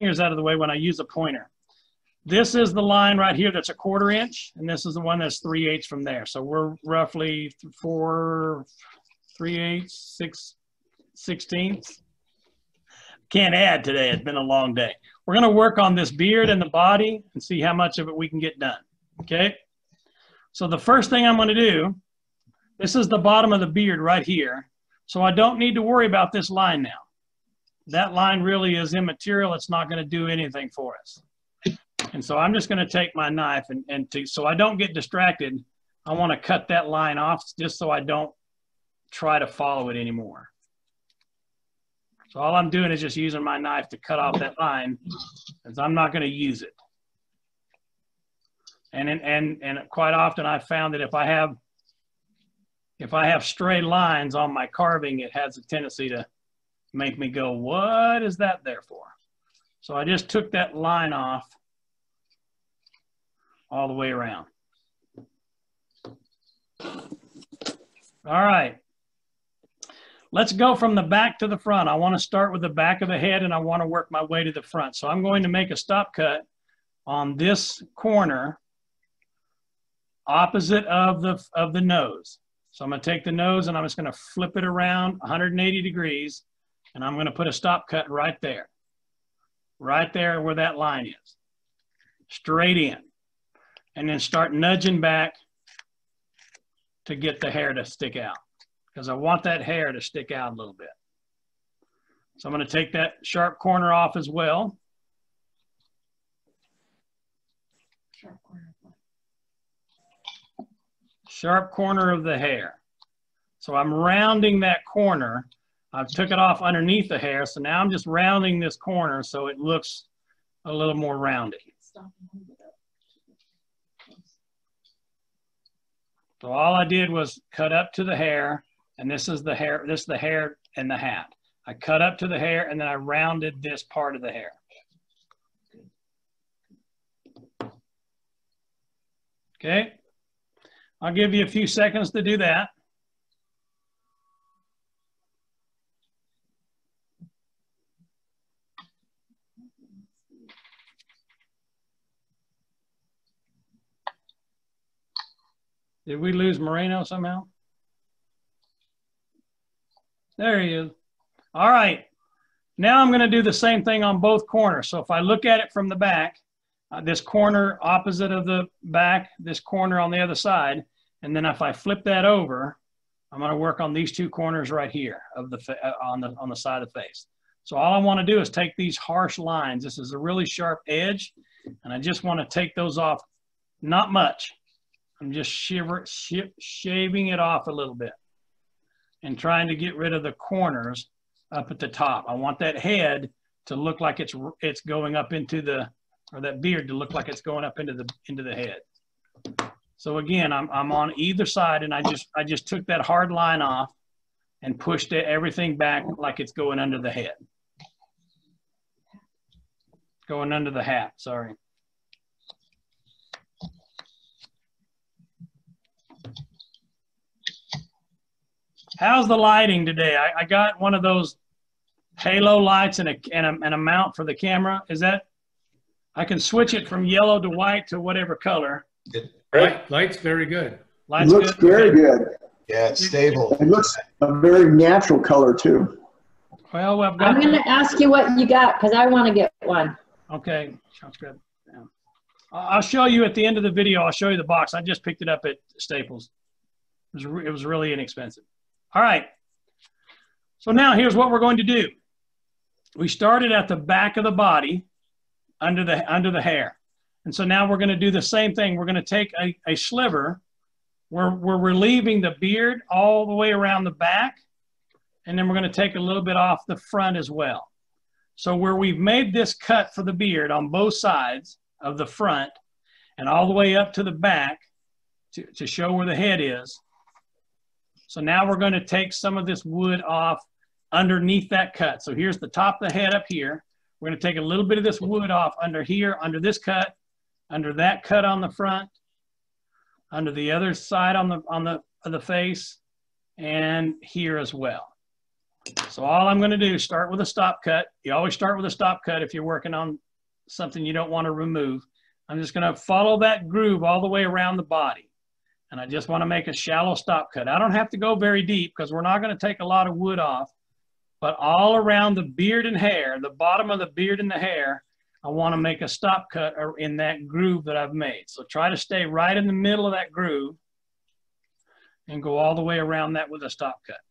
fingers out of the way when I use a pointer. This is the line right here that's a 1/4 inch, and this is the one that's 3/8 from there. So we're roughly 4 3/8, 6/16. Can't add today, it's been a long day. We're gonna work on this beard and the body and see how much of it we can get done, okay? So the first thing I'm gonna do, this is the bottom of the beard right here. So I don't need to worry about this line now. That line really is immaterial. It's not gonna do anything for us. And so I'm just gonna take my knife so I don't get distracted, I wanna cut that line off just so I don't try to follow it anymore. So all I'm doing is just using my knife to cut off that line, because I'm not gonna use it. And quite often I've found that if I have stray lines on my carving, it has a tendency to make me go, what is that there for? So I just took that line off all the way around. All right. Let's go from the back to the front. I want to start with the back of the head and I want to work my way to the front. So I'm going to make a stop cut on this corner opposite of the nose. So I'm going to take the nose and I'm just going to flip it around 180 degrees and I'm going to put a stop cut right there where that line is, straight in, and then start nudging back to get the hair to stick out, because I want that hair to stick out a little bit. So I'm going to take that sharp corner off as well. Sharp corner of the hair. So I'm rounding that corner. I took it off underneath the hair, so now I'm just rounding this corner so it looks a little more rounded. So all I did was cut up to the hair, and this is the hair, this is the hair and the hat. I cut up to the hair and then I rounded this part of the hair. Okay, I'll give you a few seconds to do that. Did we lose Moreno somehow? There he is. All right. Now I'm going to do the same thing on both corners. So if I look at it from the back, this corner opposite of the back, this corner on the other side, and then if I flip that over, I'm going to work on these two corners right here of on the side of the face. So all I want to do is take these harsh lines. This is a really sharp edge, and I just want to take those off. Not much. I'm just shaving it off a little bit and trying to get rid of the corners up at the top. I want that head to look like it's going up into the, or that beard to look like it's going up into the head. So again, I'm on either side, and I just took that hard line off and pushed everything back like it's going under the head. Going under the hat, sorry. How's the lighting today? I got one of those halo lights and a mount for the camera. Is that, I can switch it from yellow to white to whatever color. Light's very good. It looks very good. Yeah, it's stable. It looks a very natural color too. Well, I'm going to ask you what you got because I want to get one. Okay, sounds good. Yeah. I'll show you at the end of the video. I'll show you the box. I just picked it up at Staples. It was really inexpensive. All right. So now here's what we're going to do. We started at the back of the body under the hair. And so now we're going to do the same thing. We're going to take a sliver. We're relieving the beard all the way around the back. And then we're going to take a little bit off the front as well. So where we've made this cut for the beard on both sides of the front and all the way up to the back to show where the head is. So now we're going to take some of this wood off underneath that cut. So here's the top of the head up here. We're going to take a little bit of this wood off under here, under this cut, under that cut on the front, under the other side on the face, and here as well. So all I'm going to do is start with a stop cut. You always start with a stop cut if you're working on something you don't want to remove. I'm just going to follow that groove all the way around the body. And I just want to make a shallow stop cut. I don't have to go very deep because we're not going to take a lot of wood off. But all around the beard and hair, the bottom of the beard and the hair, I want to make a stop cut in that groove that I've made. So try to stay right in the middle of that groove and go all the way around that with a stop cut.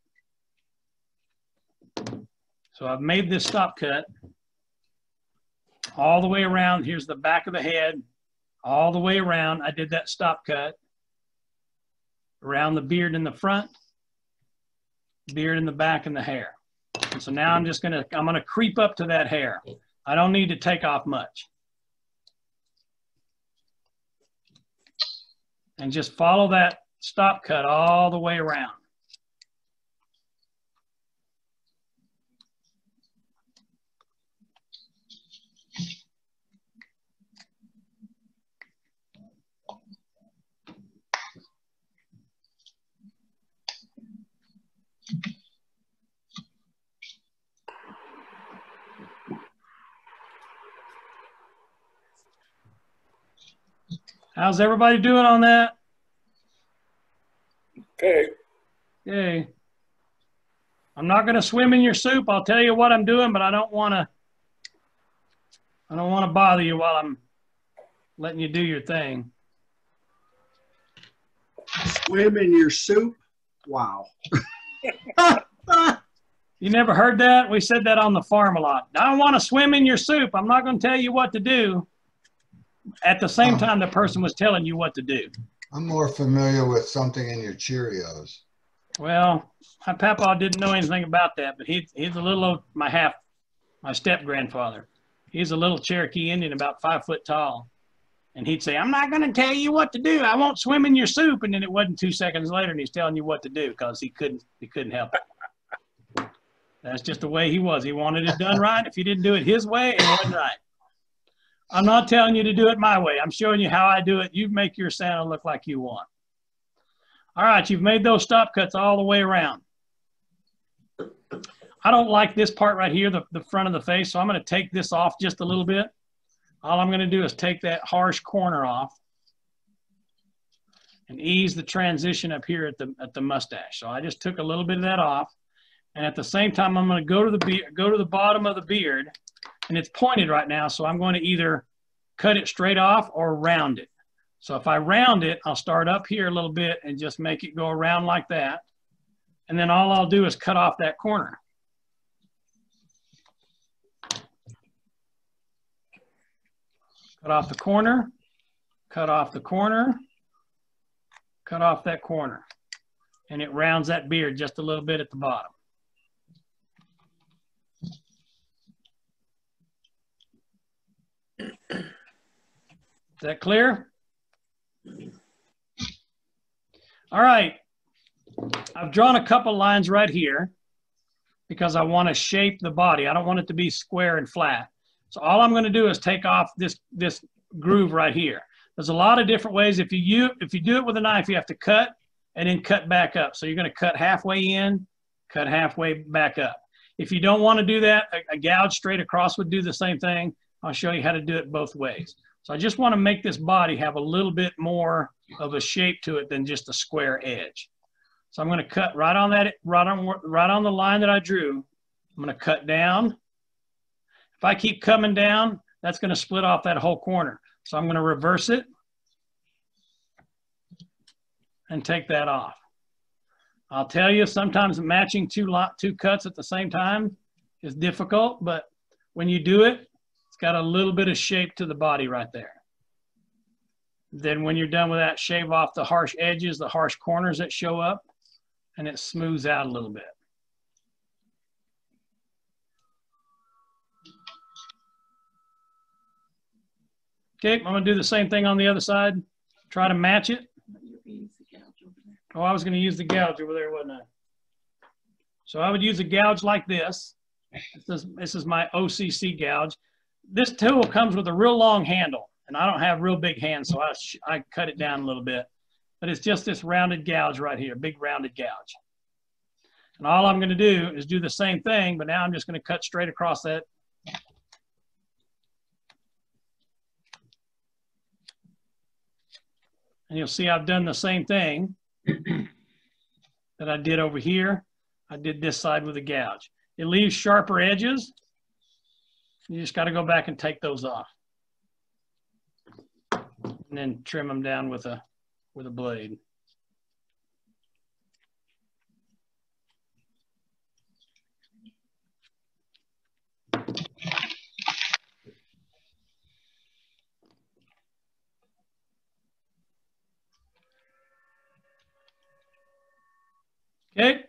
So I've made this stop cut all the way around. Here's the back of the head, all the way around. I did that stop cut around the beard in the front, beard in the back, and the hair. And so now I'm going to creep up to that hair. I don't need to take off much. And just follow that stop cut all the way around. How's everybody doing on that? Okay. Okay. I'm not going to swim in your soup. I'll tell you what I'm doing, but I don't want to bother you while I'm letting you do your thing. Swim in your soup? Wow. You never heard that? We said that on the farm a lot. I don't want to swim in your soup. I'm not going to tell you what to do. At the same time, the person was telling you what to do. I'm more familiar with something in your Cheerios. Well, my papa didn't know anything about that, but he's a little, my step-grandfather. He's a little Cherokee Indian, about 5 foot tall. And he'd say, I'm not going to tell you what to do. I won't swim in your soup. And then it wasn't 2 seconds later, and he's telling you what to do because he couldn't help it. That's just the way he was. He wanted it done right. If you didn't do it his way, it wasn't right. I'm not telling you to do it my way. I'm showing you how I do it. You make your Santa look like you want. All right, you've made those stop cuts all the way around. I don't like this part right here, the front of the face, so I'm going to take this off just a little bit. All I'm going to do is take that harsh corner off and ease the transition up here at the mustache. So I just took a little bit of that off, and at the same time, I'm going to go to the bottom of the beard. And it's pointed right now, so I'm going to either cut it straight off or round it. So if I round it, I'll start up here a little bit and just make it go around like that. And then all I'll do is cut off that corner. Cut off the corner, cut off the corner, cut off that corner. And it rounds that beard just a little bit at the bottom. Is that clear? All right. I've drawn a couple lines right here because I want to shape the body. I don't want it to be square and flat. So all I'm going to do is take off this groove right here. There's a lot of different ways. If you do it with a knife, you have to cut and then cut back up. So you're going to cut halfway in, cut halfway back up. If you don't want to do that, a gouge straight across would do the same thing. I'll show you how to do it both ways. So I just want to make this body have a little bit more of a shape to it than just a square edge. So I'm going to cut right on the line that I drew. I'm going to cut down. If I keep coming down, that's going to split off that whole corner. So I'm going to reverse it and take that off. I'll tell you, sometimes matching two cuts at the same time is difficult, but when you do it, it's got a little bit of shape to the body right there. Then when you're done with that, shave off the harsh edges, the harsh corners that show up, and it smooths out a little bit. Okay, I'm going to do the same thing on the other side. Try to match it. Oh, I was going to use the gouge over there, wasn't I? So I would use a gouge like this. This is my OCC gouge. This tool comes with a real long handle, and I don't have real big hands, so I cut it down a little bit. But it's just this rounded gouge right here, big rounded gouge. And all I'm going to do is do the same thing, but now I'm just going to cut straight across that. And you'll see I've done the same thing that I did over here. I did this side with a gouge. It leaves sharper edges. You just got to go back and take those off. And then trim them down with a blade. Okay,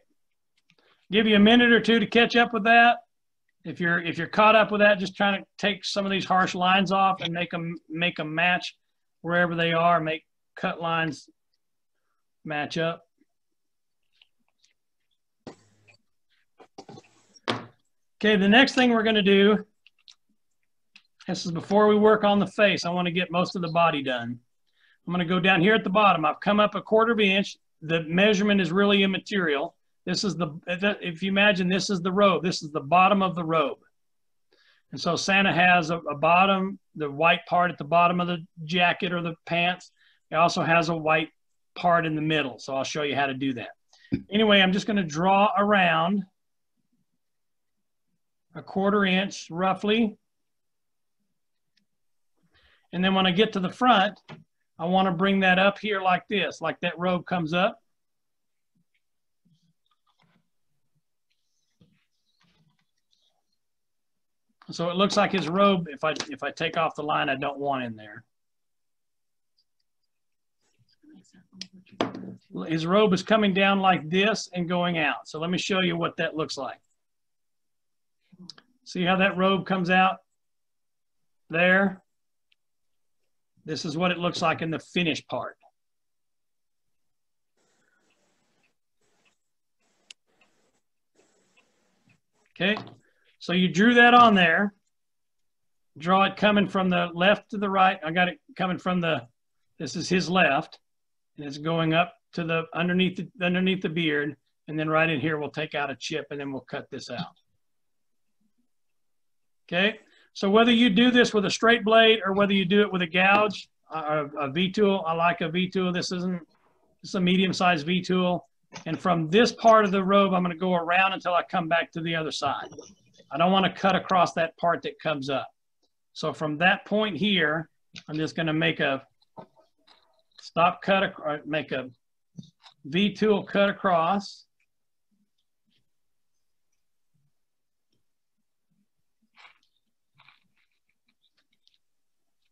give you a minute or two to catch up with that. If you're caught up with that, just trying to take some of these harsh lines off and make them match wherever they are. Make cut lines match up. Okay, the next thing we're going to do. This is before we work on the face. I want to get most of the body done. I'm going to go down here at the bottom. I've come up 1/4 inch. The measurement is really immaterial. This is if you imagine this is the robe. This is the bottom of the robe. And so Santa has a bottom, the white part at the bottom of the jacket or the pants. It also has a white part in the middle. So I'll show you how to do that. Anyway, I'm just going to draw around 1/4 inch roughly. And then when I get to the front, I want to bring that up here like this, like that robe comes up. So it looks like his robe, if I take off the line I don't want in there. His robe is coming down like this and going out. So let me show you what that looks like. See how that robe comes out there? This is what it looks like in the finished part. Okay, so you drew that on there. Draw it coming from the left to the right. I got it coming from this is his left, and it's going up to the underneath the beard, and then right in here we'll take out a chip, and then we'll cut this out. Okay. So whether you do this with a straight blade or whether you do it with a gouge, a V-tool, I like a V-tool. This is a medium-sized V-tool. And from this part of the robe, I'm going to go around until I come back to the other side. I don't want to cut across that part that comes up. So from that point here, I'm just going to make a stop cut, make a V-tool cut across.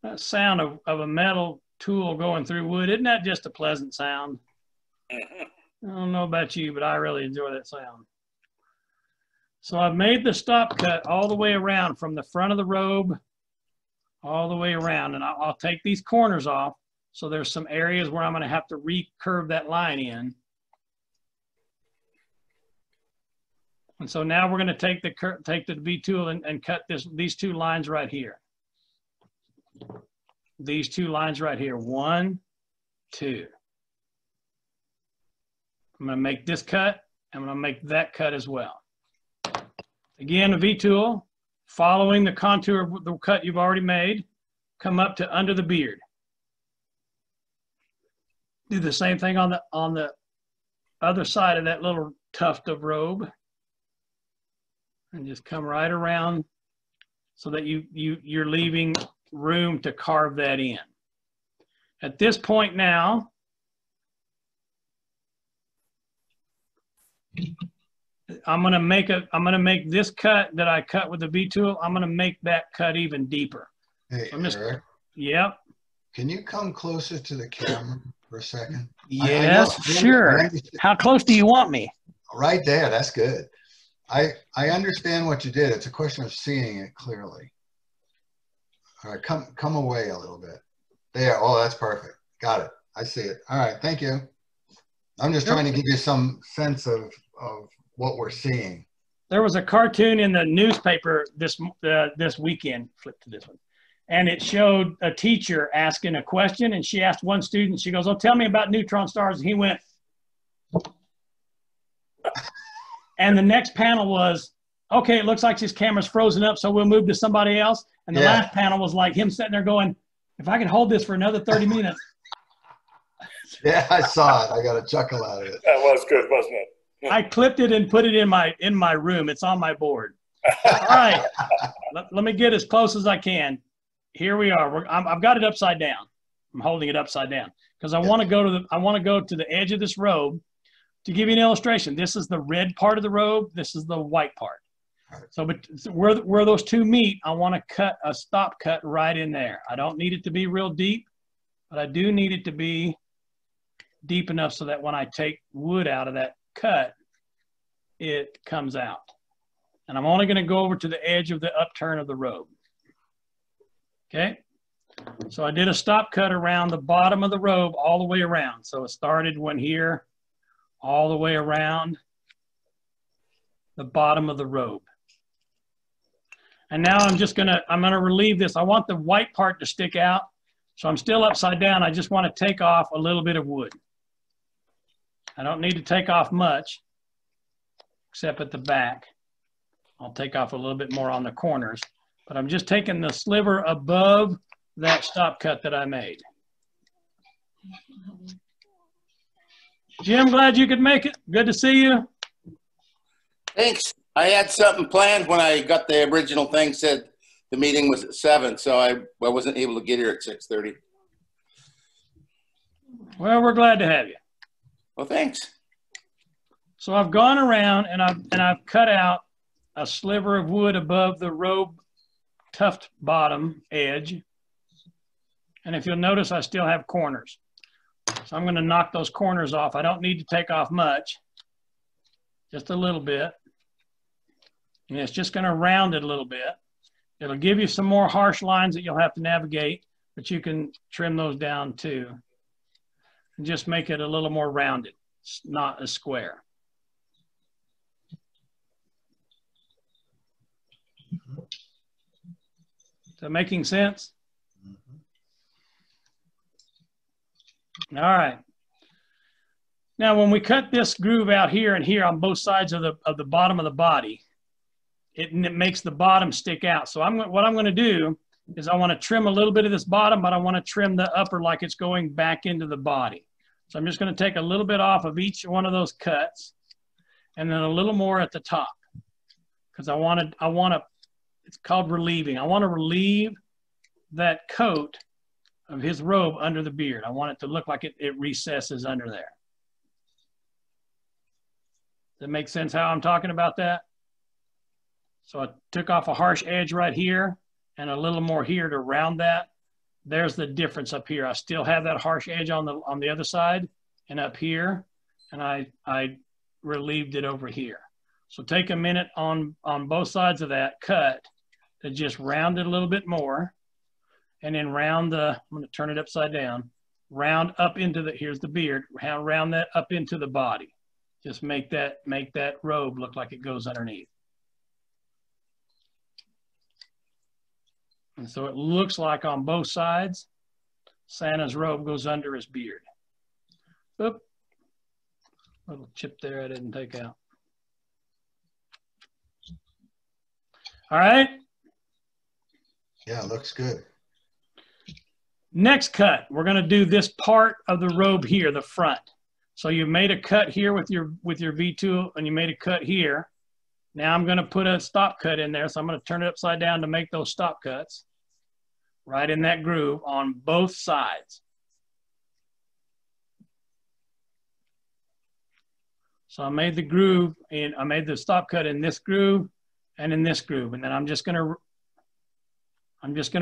That sound of a metal tool going through wood, isn't that just a pleasant sound? I don't know about you, but I really enjoy that sound. So I've made the stop cut all the way around from the front of the robe all the way around, and I'll take these corners off. So there's some areas where I'm going to have to recurve that line in. And so now we're going to take the V-tool and cut these two lines right here. These two lines right here, 1, 2. I'm going to make this cut. I'm going to make that cut as well. Again, a V-tool, following the contour of the cut you've already made, come up to under the beard. Do the same thing on the other side of that little tuft of robe, and just come right around so that you're leaving room to carve that in. At this point now, I'm gonna make this cut that I cut with the V-tool. I'm gonna make that cut even deeper. Hey, so Eric. Yep. Can you come closer to the camera for a second? Yes, sure. How close do you want me? Right there. That's good. I understand what you did. It's a question of seeing it clearly. All right, come away a little bit. There. Oh, that's perfect. Got it. I see it. All right. Thank you. I'm just trying to give you some sense of what we're seeing. There was a cartoon in the newspaper this weekend. Flip to this one. And it showed a teacher asking a question, and she asked one student, she goes, "Oh, tell me about neutron stars." And he went, And the next panel was, okay, it looks like this camera's frozen up, so we'll move to somebody else. And the last panel was like him sitting there going, if I could hold this for another 30 minutes. Yeah, I saw it. I got a chuckle out of it. That was good, wasn't it? I clipped it and put it in my room. It's on my board. All right, let me get as close as I can. Here we are. I've got it upside down. I'm holding it upside down because I want to go to the edge of this robe to give you an illustration. This is the red part of the robe. This is the white part. So, but where those two meet, I want to cut a stop cut right in there. I don't need it to be real deep, but I do need it to be deep enough so that when I take wood out of that cut, it comes out. And I'm only going to go over to the edge of the upturn of the robe. Okay. So I did a stop cut around the bottom of the robe all the way around. So it started one here, all the way around the bottom of the robe. And now I'm going to relieve this. I want the white part to stick out. So I'm still upside down. I just want to take off a little bit of wood. I don't need to take off much, except at the back. I'll take off a little bit more on the corners, but I'm just taking the sliver above that stop cut that I made. Jim, glad you could make it. Good to see you. Thanks. I had something planned when I got the original thing, said the meeting was at 7, so I wasn't able to get here at 6:30. Well, we're glad to have you. Well, thanks. So I've gone around and I've cut out a sliver of wood above the robe tuft bottom edge. And if you'll notice, I still have corners. So I'm going to knock those corners off. I don't need to take off much, just a little bit. And it's just going to round it a little bit. It'll give you some more harsh lines that you'll have to navigate, but you can trim those down too. And just make it a little more rounded, not as square. Is that making sense? All right. Now, when we cut this groove out here and here on both sides of the bottom of the body, it makes the bottom stick out. So what I'm going to do is I want to trim a little bit of this bottom, but I want to trim the upper like it's going back into the body. So I'm just going to take a little bit off of each one of those cuts and then a little more at the top because I want to, it's called relieving. I want to relieve that coat of his robe under the beard. I want it to look like it recesses under there. Does that make sense how I'm talking about that? So I took off a harsh edge right here and a little more here to round that. There's the difference up here. I still have that harsh edge on the other side and up here, and I relieved it over here. So take a minute on both sides of that cut to just round it a little bit more, and then round I'm going to turn it upside down, round up into here's the beard, round that up into the body. Just make that robe look like it goes underneath. And so it looks like on both sides, Santa's robe goes under his beard. Oop, little chip there I didn't take out. All right. Yeah, it looks good. Next cut, we're going to do this part of the robe here, the front. So you made a cut here with your V tool, and you made a cut here. Now I'm going to put a stop cut in there. So I'm going to turn it upside down to make those stop cuts right in that groove on both sides. So I made the groove, and I made the stop cut in this groove and in this groove. And then I'm just going to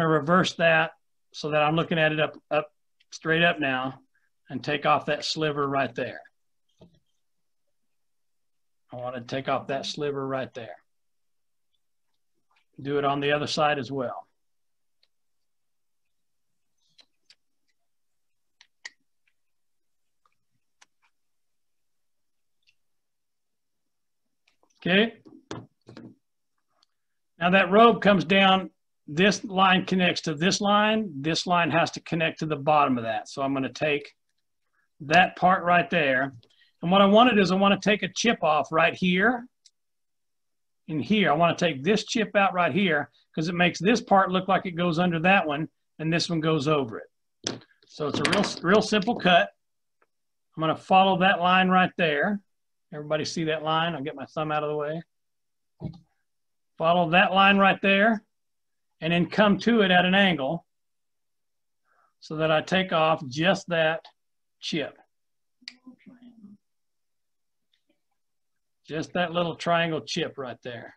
reverse that so that I'm looking at it up straight up now and take off that sliver right there. I want to take off that sliver right there. Do it on the other side as well. Okay. Now that robe comes down, this line connects to this line has to connect to the bottom of that. So I'm going to take that part right there. And what I wanted is I want to take a chip off right here in here. I want to take this chip out right here because it makes this part look like it goes under that one, and this one goes over it. So it's a real simple cut. I'm going to follow that line right there. Everybody see that line? I'll get my thumb out of the way. Follow that line right there, and then come to it at an angle so that I take off just that chip. Just that little triangle chip right there.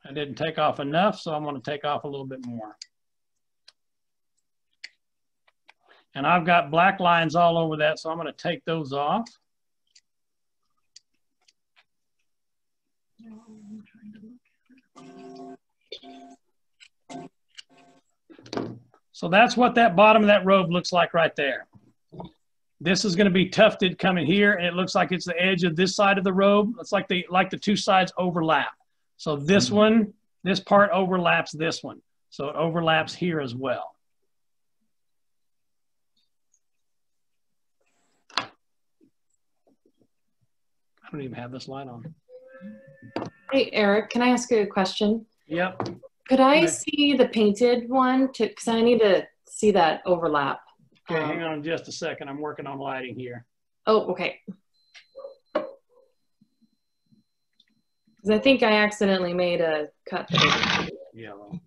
I didn't take off enough, so I'm going to take off a little bit more. And I've got black lines all over that, so I'm going to take those off. So that's what that bottom of that robe looks like right there. This is going to be tufted coming here, and it looks like it's the edge of this side of the robe. It's like the two sides overlap. So this one, this part overlaps this one. So it overlaps here as well. I don't even have this light on. Hey, Eric, can I ask you a question? Yep. Could I see the painted one? Because I need to see that overlap. Okay, hang on just a second. I'm working on lighting here. Oh, okay. Because I think I accidentally made a cut. Yellow.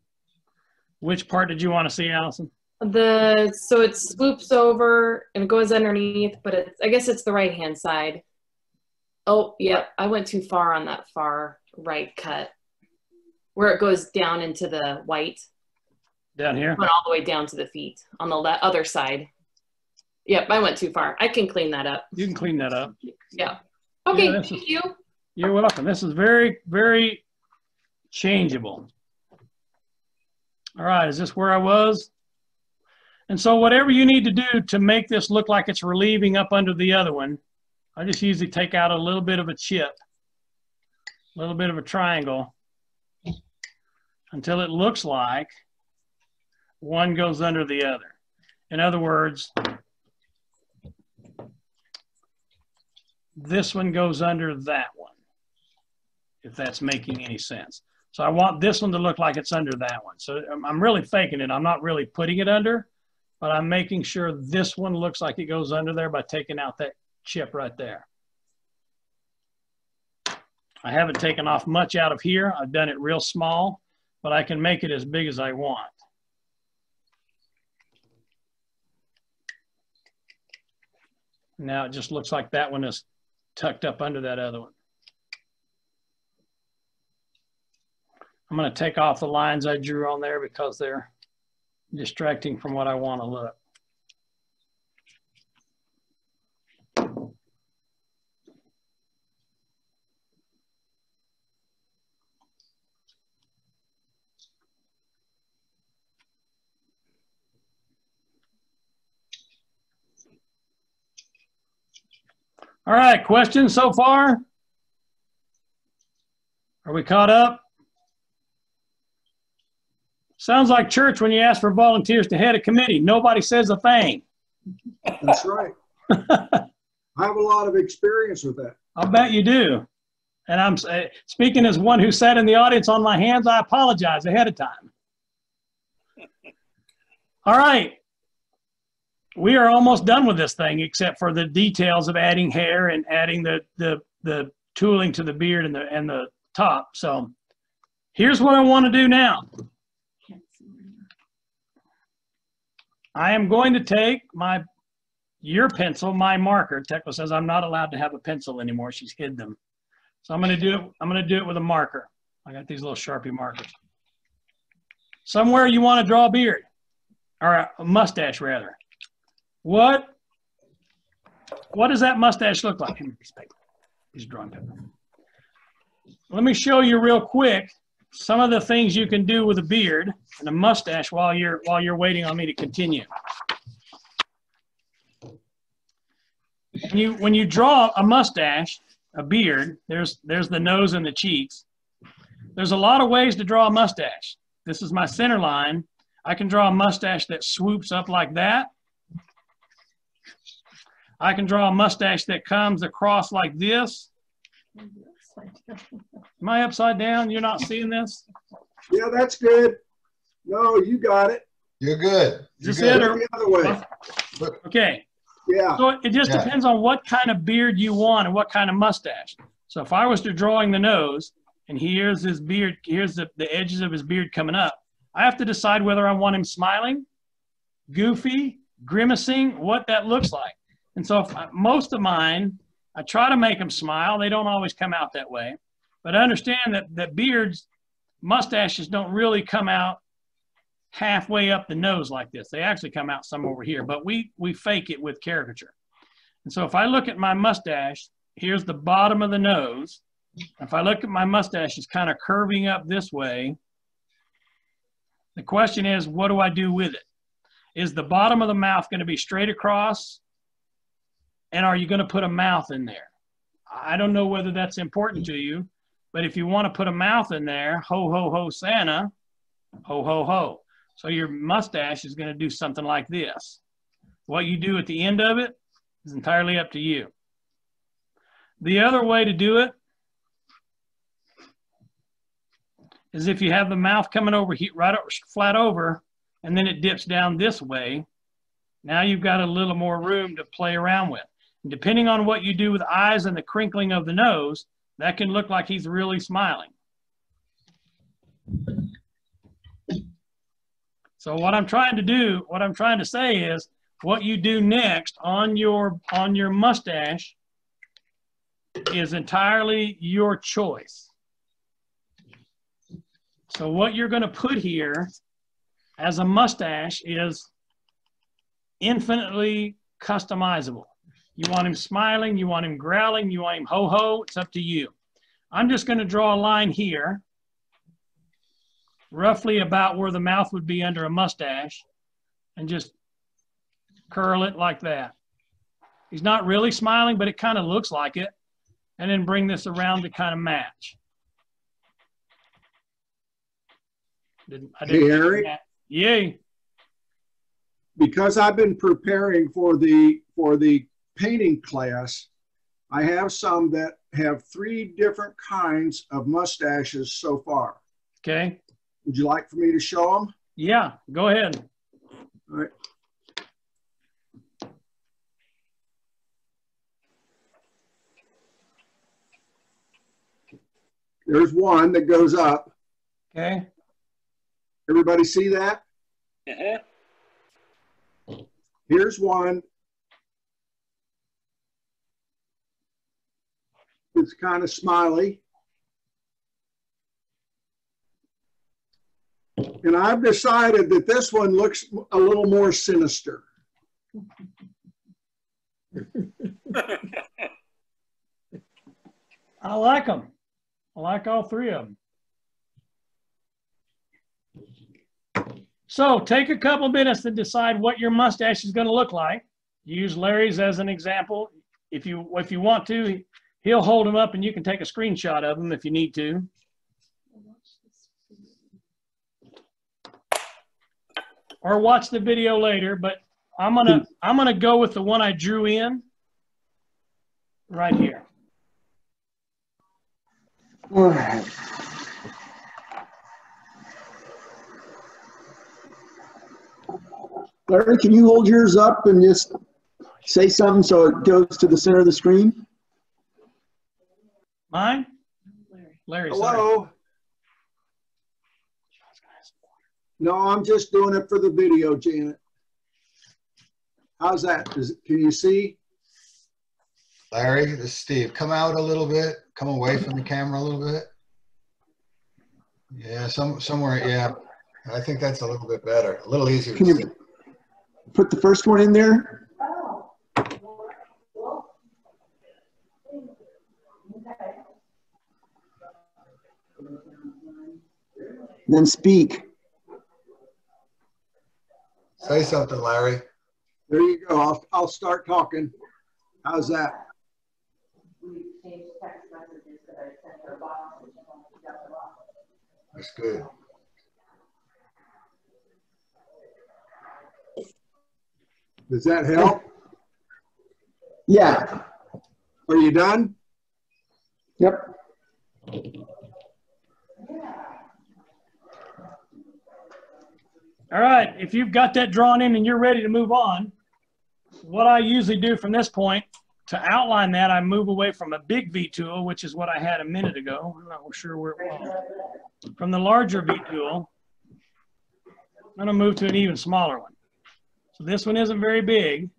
Which part did you want to see, Allison? So it swoops over and it goes underneath, but I guess it's the right-hand side. Oh, yep. I went too far on that far right cut where it goes down into the white. Down here? Went all the way down to the feet on the other side. Yep, I went too far. I can clean that up. You can clean that up. Yeah. Okay, Yeah, thank you. You're welcome. This is very, very changeable. All right, is this where I was? And so whatever you need to do to make this look like it's relieving up under the other one, I just usually take out a little bit of a chip, a little bit of a triangle, until it looks like one goes under the other. In other words, this one goes under that one, if that's making any sense. So I want this one to look like it's under that one. So I'm really faking it. I'm not really putting it under, but I'm making sure this one looks like it goes under there by taking out that chip right there. I haven't taken off much out of here. I've done it real small, but I can make it as big as I want. Now it just looks like that one is tucked up under that other one. I'm going to take off the lines I drew on there because they're distracting from what I want to look. All right, questions so far? Are we caught up? Sounds like church when you ask for volunteers to head a committee. Nobody says a thing. That's right. I have a lot of experience with that. I bet you do. And I'm speaking as one who sat in the audience on my hands. I apologize ahead of time. All right. We are almost done with this thing, except for the details of adding hair and adding the tooling to the beard and the top. So here's what I want to do now. I am going to take your pencil, my marker. Tekla says I'm not allowed to have a pencil anymore. She's hid them. So I'm going to do it. I'm going to do it with a marker. I got these little Sharpie markers. Somewhere you want to draw a beard, or a mustache rather. What does that mustache look like? He's drawing paper. Let me show you real quick some of the things you can do with a beard and a mustache while you're waiting on me to continue. When you draw a mustache, a beard, there's the nose and the cheeks. There's a lot of ways to draw a mustache. This is my center line. I can draw a mustache that swoops up like that. I can draw a mustache that comes across like this. Am I upside down? You're not seeing this? Yeah, that's good. No, you got it. You're good. You're Is this good. it or? The other way. Okay. Yeah. So it just depends on what kind of beard you want and what kind of mustache. So if I was to drawing the nose, and here's his beard, here's the edges of his beard coming up, I have to decide whether I want him smiling, goofy, grimacing, what that looks like. And so most of mine, I try to make them smile. They don't always come out that way. But I understand that beards, mustaches don't really come out halfway up the nose like this. They actually come out some over here, but we fake it with caricature. And so if I look at my mustache, here's the bottom of the nose. If I look at my mustache, it's kind of curving up this way. The question is, what do I do with it? Is the bottom of the mouth going to be straight across? And are you going to put a mouth in there? I don't know whether that's important to you, but if you want to put a mouth in there, ho, ho, ho, Santa, ho, ho, ho. So your mustache is going to do something like this. What you do at the end of it is entirely up to you. The other way to do it is if you have the mouth coming over here, right over, flat over, and then it dips down this way. Now you've got a little more room to play around with. And depending on what you do with eyes and the crinkling of the nose, that can look like he's really smiling. So what I'm trying to do, what I'm trying to say is, what you do next on your mustache is entirely your choice. So what you're going to put here as a mustache is infinitely customizable. You want him smiling, you want him growling, you want him ho-ho, it's up to you. I'm just going to draw a line here, roughly about where the mouth would be under a mustache, and just curl it like that. He's not really smiling, but it kind of looks like it. And then bring this around to kind of match. Hey, Harry. Yay. Because I've been preparing for the painting class, I have some that have 3 different kinds of mustaches so far. Okay. Would you like for me to show them? Yeah, go ahead. All right. There's one that goes up. Okay. Everybody see that? Here's one. It's kind of smiley. And I've decided that this one looks a little more sinister. I like them. I like all 3 of them. So take a couple minutes to decide what your mustache is going to look like. Use Larry's as an example. If you want to, he'll hold them up and you can take a screenshot of them if you need to. Or watch the video later, but I'm gonna go with the one I drew in right here. All right. Larry, can you hold yours up and just say something so it goes to the center of the screen? Mine? Larry. Hello? Sorry. No, I'm just doing it for the video, Janet. How's that? Can you see? Larry, this is Steve. Come out a little bit. Come away from the camera a little bit. Yeah, somewhere. Yeah, I think that's a little bit better. A little easier. Can you put the first one in there? Then speak. Say something, Larry. There you go. I'll start talking. How's that? That's good. Does that help? Yeah. Are you done? Yep. All right, if you've got that drawn in and you're ready to move on, what I usually do from this point to outline that, I move away from a big V tool, which is what I had a minute ago. I'm not sure where it was. From the larger V tool, I'm going to move to an even smaller one. So this one isn't very big,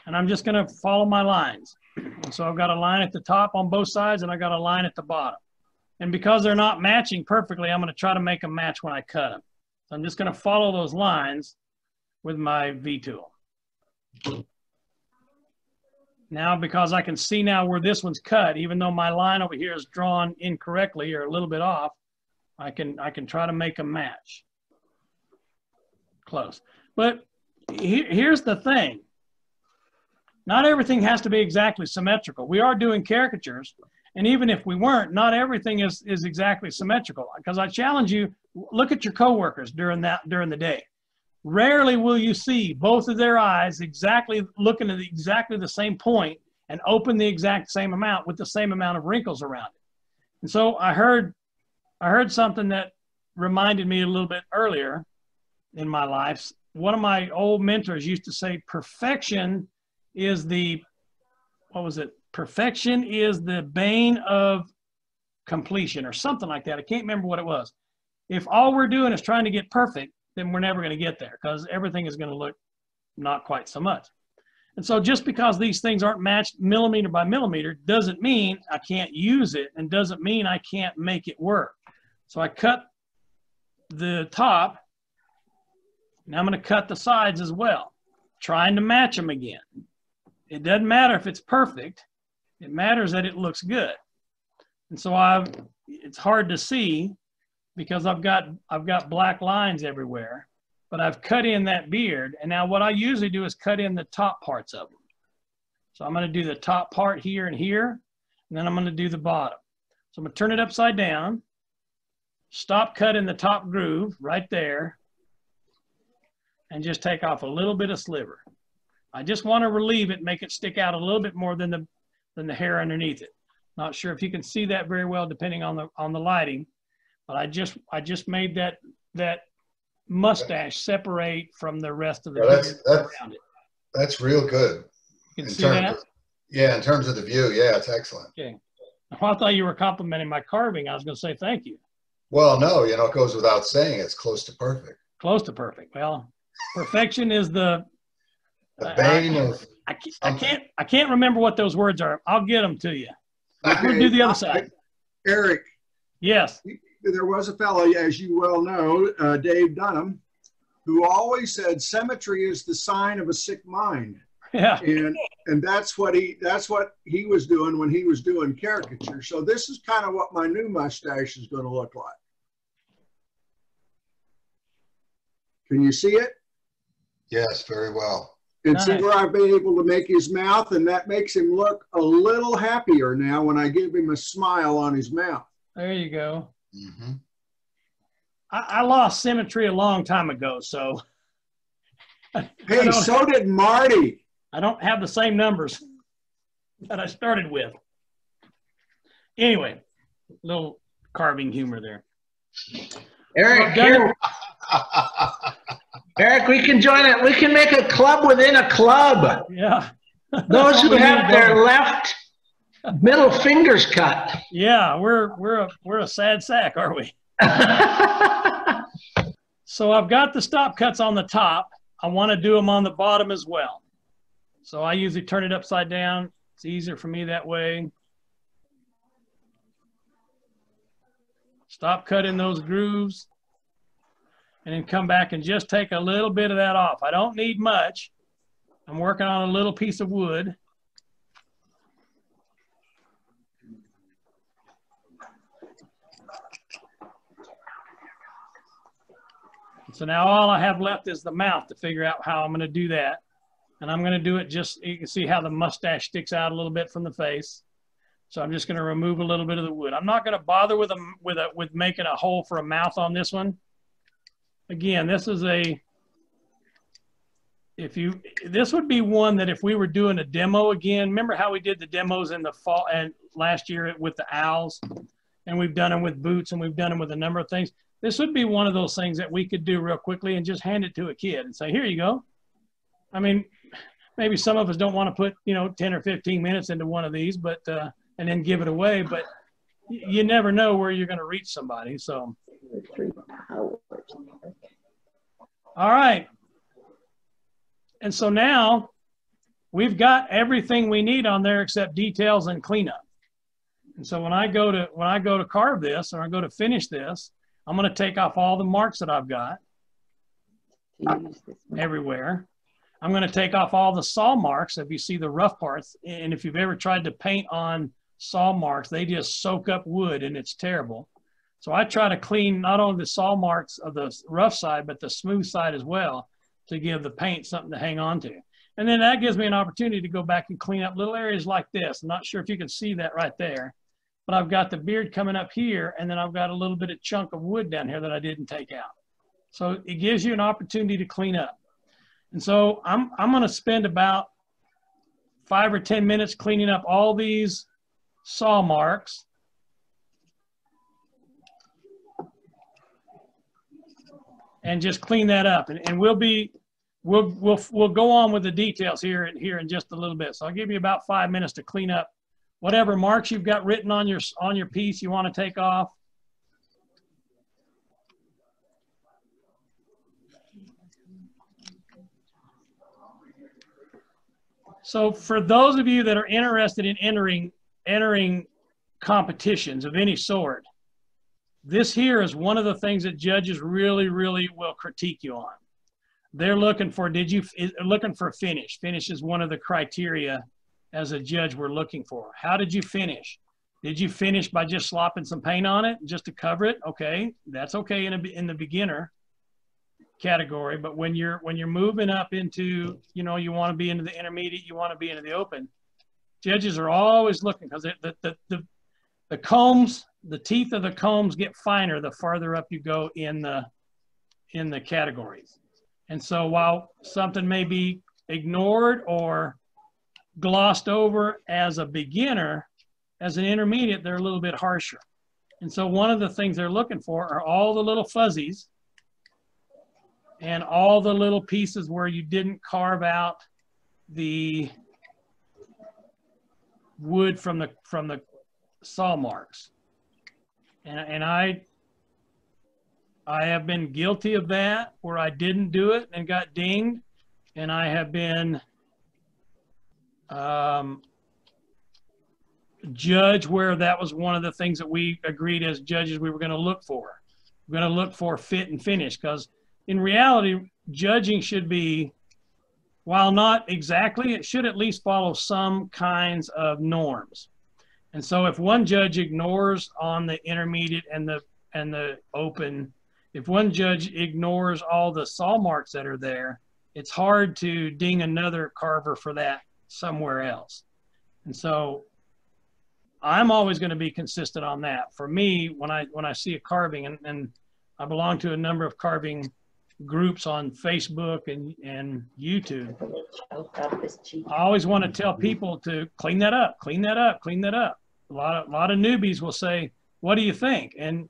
and I'm just going to follow my lines. And so I've got a line at the top on both sides, and I got a line at the bottom. And because they're not matching perfectly, I'm going to try to make them match when I cut them. So I'm just going to follow those lines with my V tool. Now, because I can see now where this one's cut, even though my line over here is drawn incorrectly or a little bit off, I can try to make them match. Close. But here's the thing. Not everything has to be exactly symmetrical. We are doing caricatures, and even if we weren't, not everything is exactly symmetrical. Because I challenge you, look at your coworkers during the day. Rarely will you see both of their eyes exactly looking at exactly the same point and open the exact same amount with the same amount of wrinkles around it. And so I heard something that reminded me a little bit earlier in my life. One of my old mentors used to say, perfection is the, what was it? Perfection is the bane of completion, or something like that. I can't remember what it was. If all we're doing is trying to get perfect, then we're never going to get there, because everything is going to look not quite so much. And so just because these things aren't matched millimeter by millimeter doesn't mean I can't use it, and doesn't mean I can't make it work. So I cut the top. Now I'm going to cut the sides as well, trying to match them again. It doesn't matter if it's perfect. It matters that it looks good. And so it's hard to see because I've got black lines everywhere, but I've cut in that beard. And now what I usually do is cut in the top parts of them. So I'm going to do the top part here and here, and then I'm going to do the bottom. So I'm going to turn it upside down, stop cutting the top groove right there, and just take off a little bit of sliver. I just want to relieve it, make it stick out a little bit more than the hair underneath it. Not sure if you can see that very well depending on the lighting, but I just made that mustache separate from the rest of the beard around it. That's real good. You can see that? Yeah, in terms of the view, yeah, it's excellent. Okay. Well, I thought you were complimenting my carving. I was going to say thank you. Well, no, it goes without saying. It's close to perfect. Close to perfect. Well, perfection is the bane of. I can't remember what those words are. I'll get them to you. Okay. We'll do the other side. Eric. Yes. There was a fellow, as you well know, Dave Dunham, who always said symmetry is the sign of a sick mind. Yeah. And that's what he was doing when he was doing caricature. So this is kind of what my new mustache is going to look like. Can you see it? Yes, very well. And nice. See where I've been able to make his mouth, and that makes him look a little happier now when I give him a smile on his mouth. There you go. Mm-hmm. I lost symmetry a long time ago, so. Hey, so did Marty. I don't have the same numbers that I started with. Anyway, little carving humor there. Eric, Eric, we can join it. We can make a club within a club. Yeah. Those who have their left middle fingers cut. Yeah, we're a sad sack, aren't we? So I've got the stop cuts on the top. I want to do them on the bottom as well. So I usually turn it upside down. It's easier for me that way. Stop cutting those grooves. And then come back and just take a little bit of that off. I don't need much. I'm working on a little piece of wood. So now all I have left is the mouth to figure out how I'm going to do that. And I'm going to do it just, you can see how the mustache sticks out a little bit from the face. So I'm just going to remove a little bit of the wood. I'm not going to bother with making a hole for a mouth on this one. Again, this is this would be one that if we were doing a demo again, remember how we did the demos in the fall and last year with the owls, and we've done them with boots and we've done them with a number of things. This would be one of those things that we could do real quickly and just hand it to a kid and say, here you go. I mean, maybe some of us don't want to put, 10 or 15 minutes into one of these, but, and then give it away, but you never know where you're going to reach somebody. So, all right. And so now we've got everything we need on there except details and cleanup. And so when I go to carve this, or I go to finish this, I'm going to take off all the marks that I've got everywhere. I'm going to take off all the saw marks. If you see the rough parts, and if you've ever tried to paint on saw marks, they just soak up wood and it's terrible. So I try to clean not only the saw marks of the rough side, but the smooth side as well, to give the paint something to hang on to. And then that gives me an opportunity to go back and clean up little areas like this. I'm not sure if you can see that right there, but I've got the beard coming up here, and then I've got a little bit of chunk of wood down here that I didn't take out. So it gives you an opportunity to clean up. And so I'm going to spend about 5 or 10 minutes cleaning up all these saw marks. And just clean that up. And we'll go on with the details here in just a little bit. So I'll give you about 5 minutes to clean up whatever marks you've got written on your piece you want to take off. So for those of you that are interested in entering competitions of any sort, this here is one of the things that judges really, really will critique you on. They're looking for, looking for finish. Finish is one of the criteria as a judge we're looking for. How did you finish? Did you finish by just slopping some paint on it just to cover it? Okay, that's okay in the beginner category. But when you're moving up into, you want to be into the intermediate, you want to be into the open, judges are always looking, because the combs, the teeth of the combs get finer the farther up you go in the categories. And so while something may be ignored or glossed over as a beginner, as an intermediate, they're a little bit harsher. And so one of the things they're looking for are all the little fuzzies and all the little pieces where you didn't carve out the wood from the saw marks. And I have been guilty of that, where I didn't do it and got dinged. And I have been judged where that was one of the things that we agreed as judges we were going to look for. We're going to look for fit and finish, because in reality, judging should be, while not exactly, it should at least follow some kinds of norms. And so if one judge ignores on the intermediate and the open, if one judge ignores all the saw marks that are there, it's hard to ding another carver for that somewhere else. And so I'm always going to be consistent on that. For me, when I see a carving, and I belong to a number of carving groups on Facebook and YouTube, I always want to tell people to clean that up, clean that up, clean that up. A lot of newbies will say, what do you think? And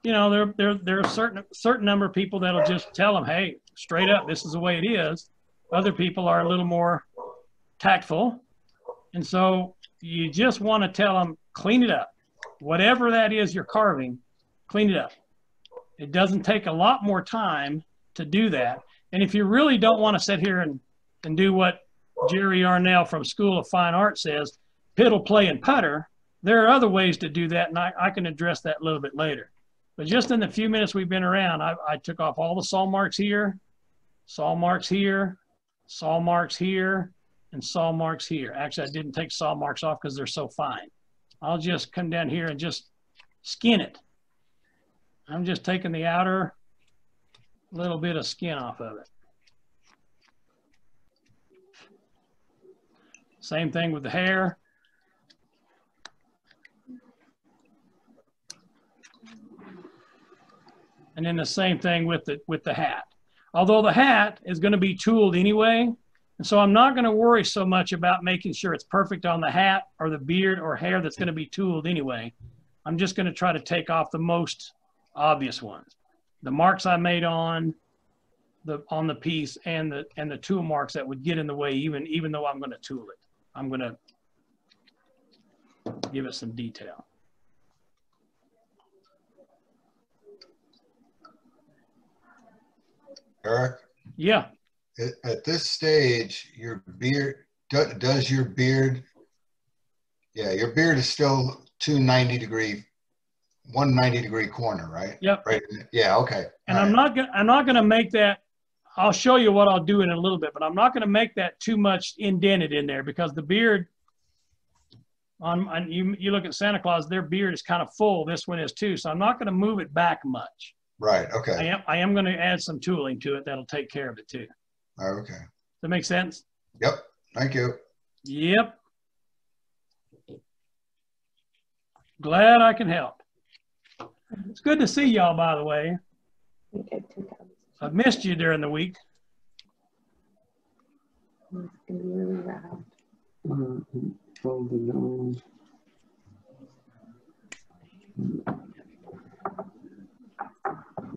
there are a certain number of people that'll just tell them, hey, straight up, this is the way it is. Other people are a little more tactful. And so you just want to tell them, clean it up. Whatever that is you're carving, clean it up. It doesn't take a lot more time to do that. And if you really don't want to sit here and do what Jerry Arnell from School of Fine Art says, piddle, play, and putter, there are other ways to do that, and I can address that a little bit later. But just in the few minutes we've been around, I took off all the saw marks here, saw marks here, saw marks here, and saw marks here. Actually, I didn't take saw marks off because they're so fine. I'll just come down here and just skin it. I'm just taking the outer little bit of skin off of it. Same thing with the hair. And then the same thing with the hat. Although the hat is going to be tooled anyway. And so I'm not going to worry so much about making sure it's perfect on the hat or the beard or hair that's going to be tooled anyway. I'm just going to try to take off the most obvious ones. The marks I made on the piece and the tool marks that would get in the way even though I'm going to tool it. I'm going to give it some detail. Eric? Yeah. At this stage, your beard, does your beard, yeah, your beard is still 190 degree corner, right? Yep. Right. Yeah. Okay. And all I'm right. not going to make that. I'll show you what I'll do in a little bit, but I'm not going to make that too much indented in there because the beard you look at Santa Claus, their beard is kind of full. This one is too. So I'm not going to move it back much. Right. Okay. I am going to add some tooling to it. That'll take care of it too. Okay. Does that make sense? Yep. Thank you. Yep. Glad I can help. It's good to see y'all, by the way. I've missed you during the week. It's gonna be really loud. Hold the nose.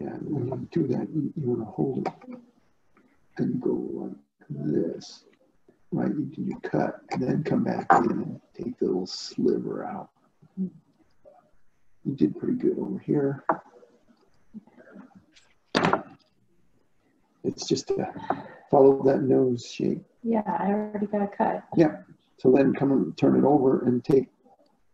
Yeah, when you do that, you want to hold it and go like this. Right, you cut and then come back in and take the little sliver out. You did pretty good over here. It's just to follow that nose shape. Yeah, I already got a cut. Yeah. So then come and turn it over and take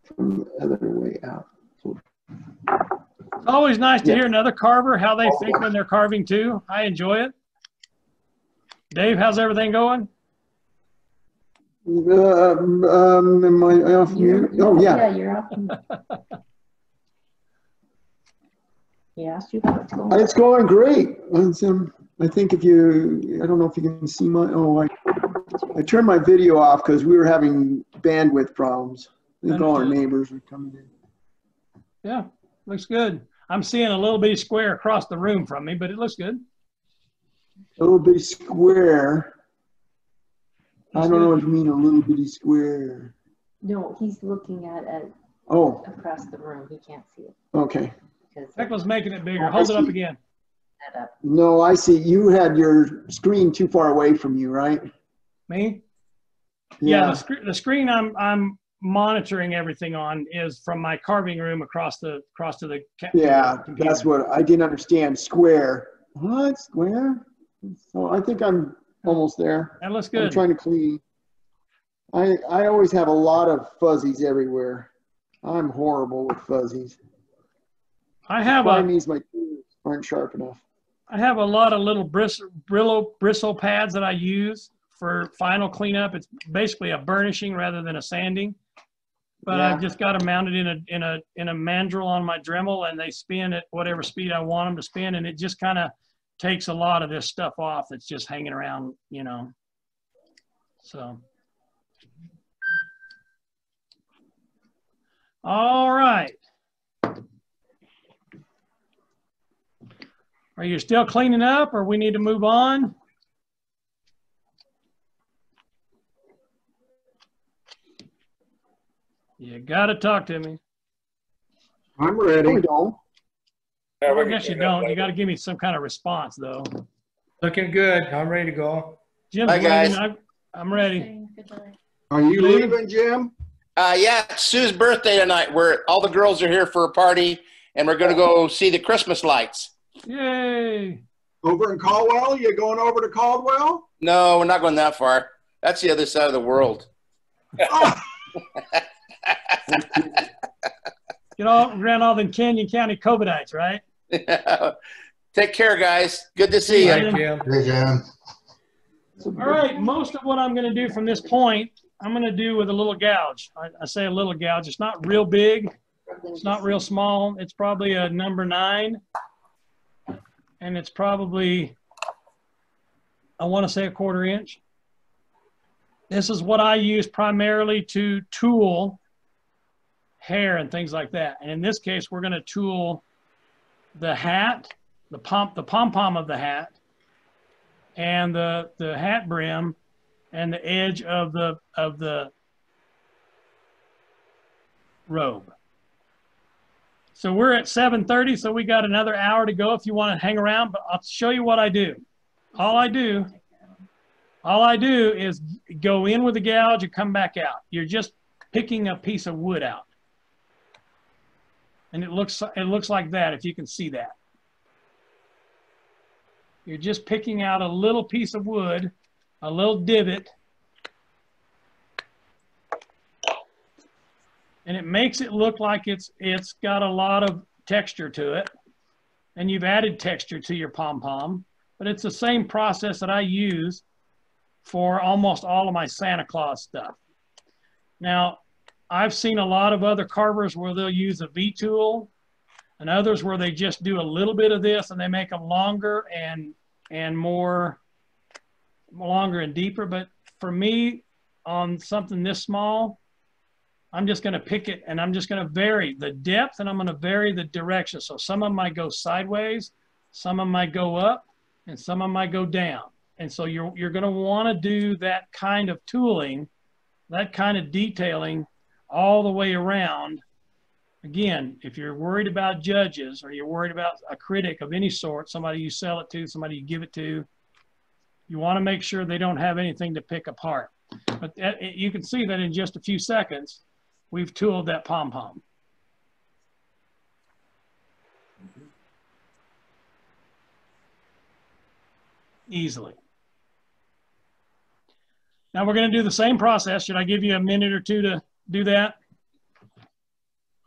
from the other way out. So, It's always nice to hear another carver, how they think when they're carving too. I enjoy it. Dave, how's everything going? am I off mute? Oh, yeah. Yeah, you're off. He asked you how it's going. It's going great. I think if you, I don't know if you can see my, I turned my video off because we were having bandwidth problems. I think all our neighbors are coming in. Yeah, looks good. I'm seeing a little bitty square across the room from me, but it looks good. A little bitty square. I don't know what you mean, a little bitty square. No, he's looking at it across the room. He can't see it. Okay. Heckle's making it bigger. Hold it up again. No, I see. You had your screen too far away from you, right? Me? Yeah, the screen I'm monitoring everything on is from my carving room across to the yeah, computer. That's what I didn't understand. Square. What? Square? So I think I'm almost there. That looks good. I'm trying to clean. I always have a lot of fuzzies everywhere. I'm horrible with fuzzies. I have means my tools aren't sharp enough. I have a lot of little bristle pads that I use for final cleanup. It's basically a burnishing rather than a sanding. But I've just got them mounted in a mandrel on my Dremel, and they spin at whatever speed I want them to spin, and it just kind of takes a lot of this stuff off that's just hanging around, you know. So, all right. Are you still cleaning up, or we need to move on? You got to talk to me. I'm ready. Well, I guess you don't. You got to give me some kind of response, though. Looking good. I'm ready to go. Jim's Hi, guys. I'm ready. Are you leaving, Jim? Yeah, it's Sue's birthday tonight. All the girls are here for a party, and we're going to go see the Christmas lights. Yay! Over in Caldwell? You going over to Caldwell? No, we're not going that far. That's the other side of the world. You know, ran all them Canyon County COVIDites, right? Take care, guys. Good to see you. Hey, Jim. All right, most of what I'm going to do from this point, I'm going to do with a little gouge. I say a little gouge. It's not real big. It's not real small. It's probably a number 9. And it's probably, I want to say, a 1/4 inch. This is what I use primarily to tool hair and things like that. And in this case, we're going to tool the hat, the pom-pom of the hat, and the hat brim and the edge of the robe. So we're at 7:30, so we got another hour to go if you want to hang around, but I'll show you what I do. All I do is go in with the gouge and come back out. You're just picking a piece of wood out. And it looks like that, if you can see that. You're just picking out a little piece of wood, a little divot, and it makes it look like it's got a lot of texture to it, and you've added texture to your pom-pom, but it's the same process that I use for almost all of my Santa Claus stuff. Now, I've seen a lot of other carvers where they'll use a V-tool, and others where they just do a little bit of this and they make them longer and more longer and deeper. But for me, on something this small, I'm just going to pick it and I'm just going to vary the depth and I'm going to vary the direction. So some of them might go sideways, some of them might go up, and some of them might go down. And so you're going to want to do that kind of tooling, that kind of detailing all the way around. Again, if you're worried about judges or you're worried about a critic of any sort, somebody you sell it to, somebody you give it to, you want to make sure they don't have anything to pick apart. But you can see that in just a few seconds, we've tooled that pom-pom. Easily. Now we're going to do the same process. Should I give you a minute or two to do that?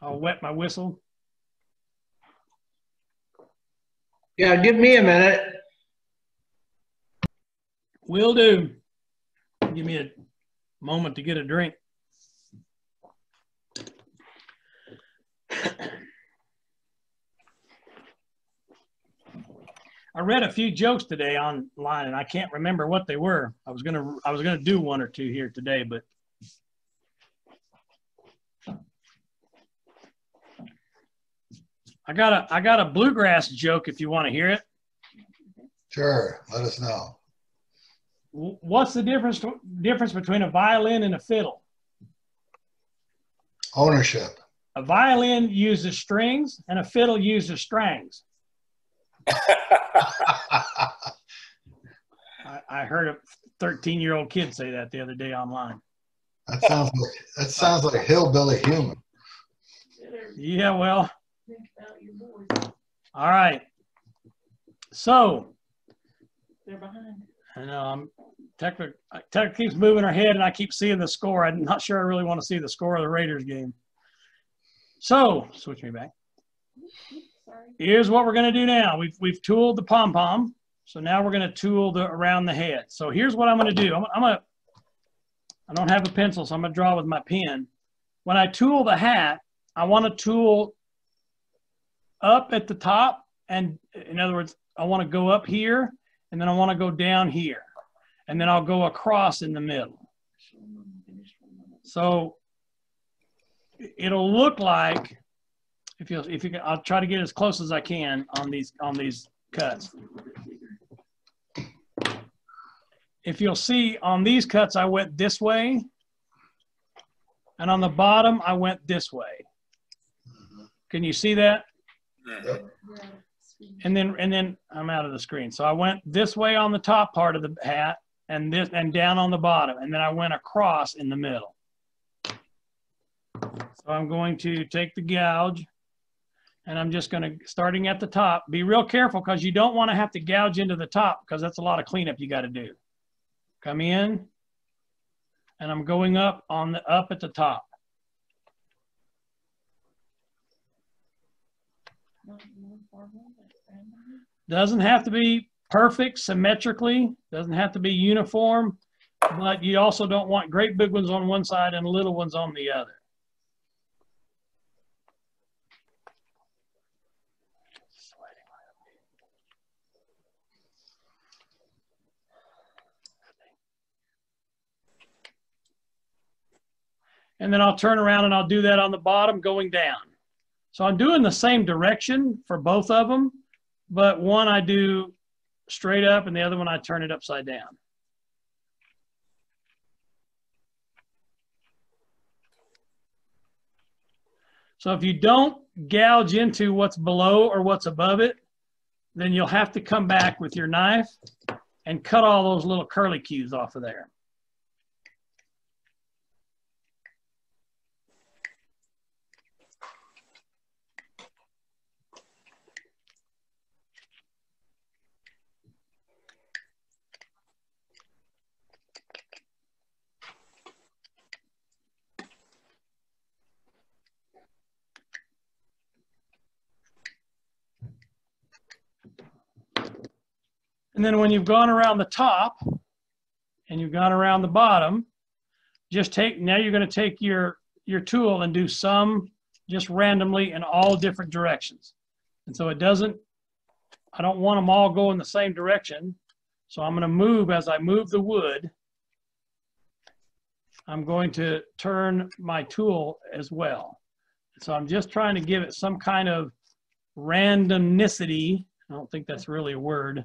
I'll wet my whistle. Yeah, give me a minute. Will do. Give me a moment to get a drink. I read a few jokes today online, and I can't remember what they were. I was gonna do one or two here today, but I got a bluegrass joke if you want to hear it. Sure, let us know. What's the difference between a violin and a fiddle? Ownership. A violin uses strings, and a fiddle uses strings. I heard a 13-year-old kid say that the other day online. That sounds like hillbilly humor. Yeah, well. All right. So they're behind. I know. Tech keeps moving her head, and I keep seeing the score. I'm not sure I really want to see the score of the Raiders game. So switch me back. Here's what we're going to do now. We've tooled the pom-pom. So now we're going to tool around the head. So here's what I'm going to do. I don't have a pencil, so I'm going to draw with my pen. When I tool the hat, I want to tool up at the top. And in other words, I want to go up here, and then I want to go down here. And then I'll go across in the middle. So it'll look like, if you can, I'll try to get as close as I can on these cuts. If you'll see on these cuts, I went this way, and on the bottom, I went this way. Can you see that? And then I'm out of the screen. So I went this way on the top part of the hat, and down on the bottom, and then I went across in the middle. So I'm going to take the gouge, and I'm just going to, starting at the top, be real careful because you don't want to have to gouge into the top because that's a lot of cleanup you got to do. Come in, and I'm going up at the top. Doesn't have to be perfect symmetrically, doesn't have to be uniform, but you also don't want great big ones on one side and little ones on the other. And then I'll turn around and I'll do that on the bottom going down. So I'm doing the same direction for both of them, but one I do straight up, and the other one I turn it upside down. So if you don't gouge into what's below or what's above it, then you'll have to come back with your knife and cut all those little curly cues off of there. And then when you've gone around the top and you've gone around the bottom, now you're going to take your tool and do some just randomly in all different directions. And so I don't want them all going the same direction. So I'm going to move, as I move the wood, I'm going to turn my tool as well. So I'm just trying to give it some kind of randomicity. I don't think that's really a word.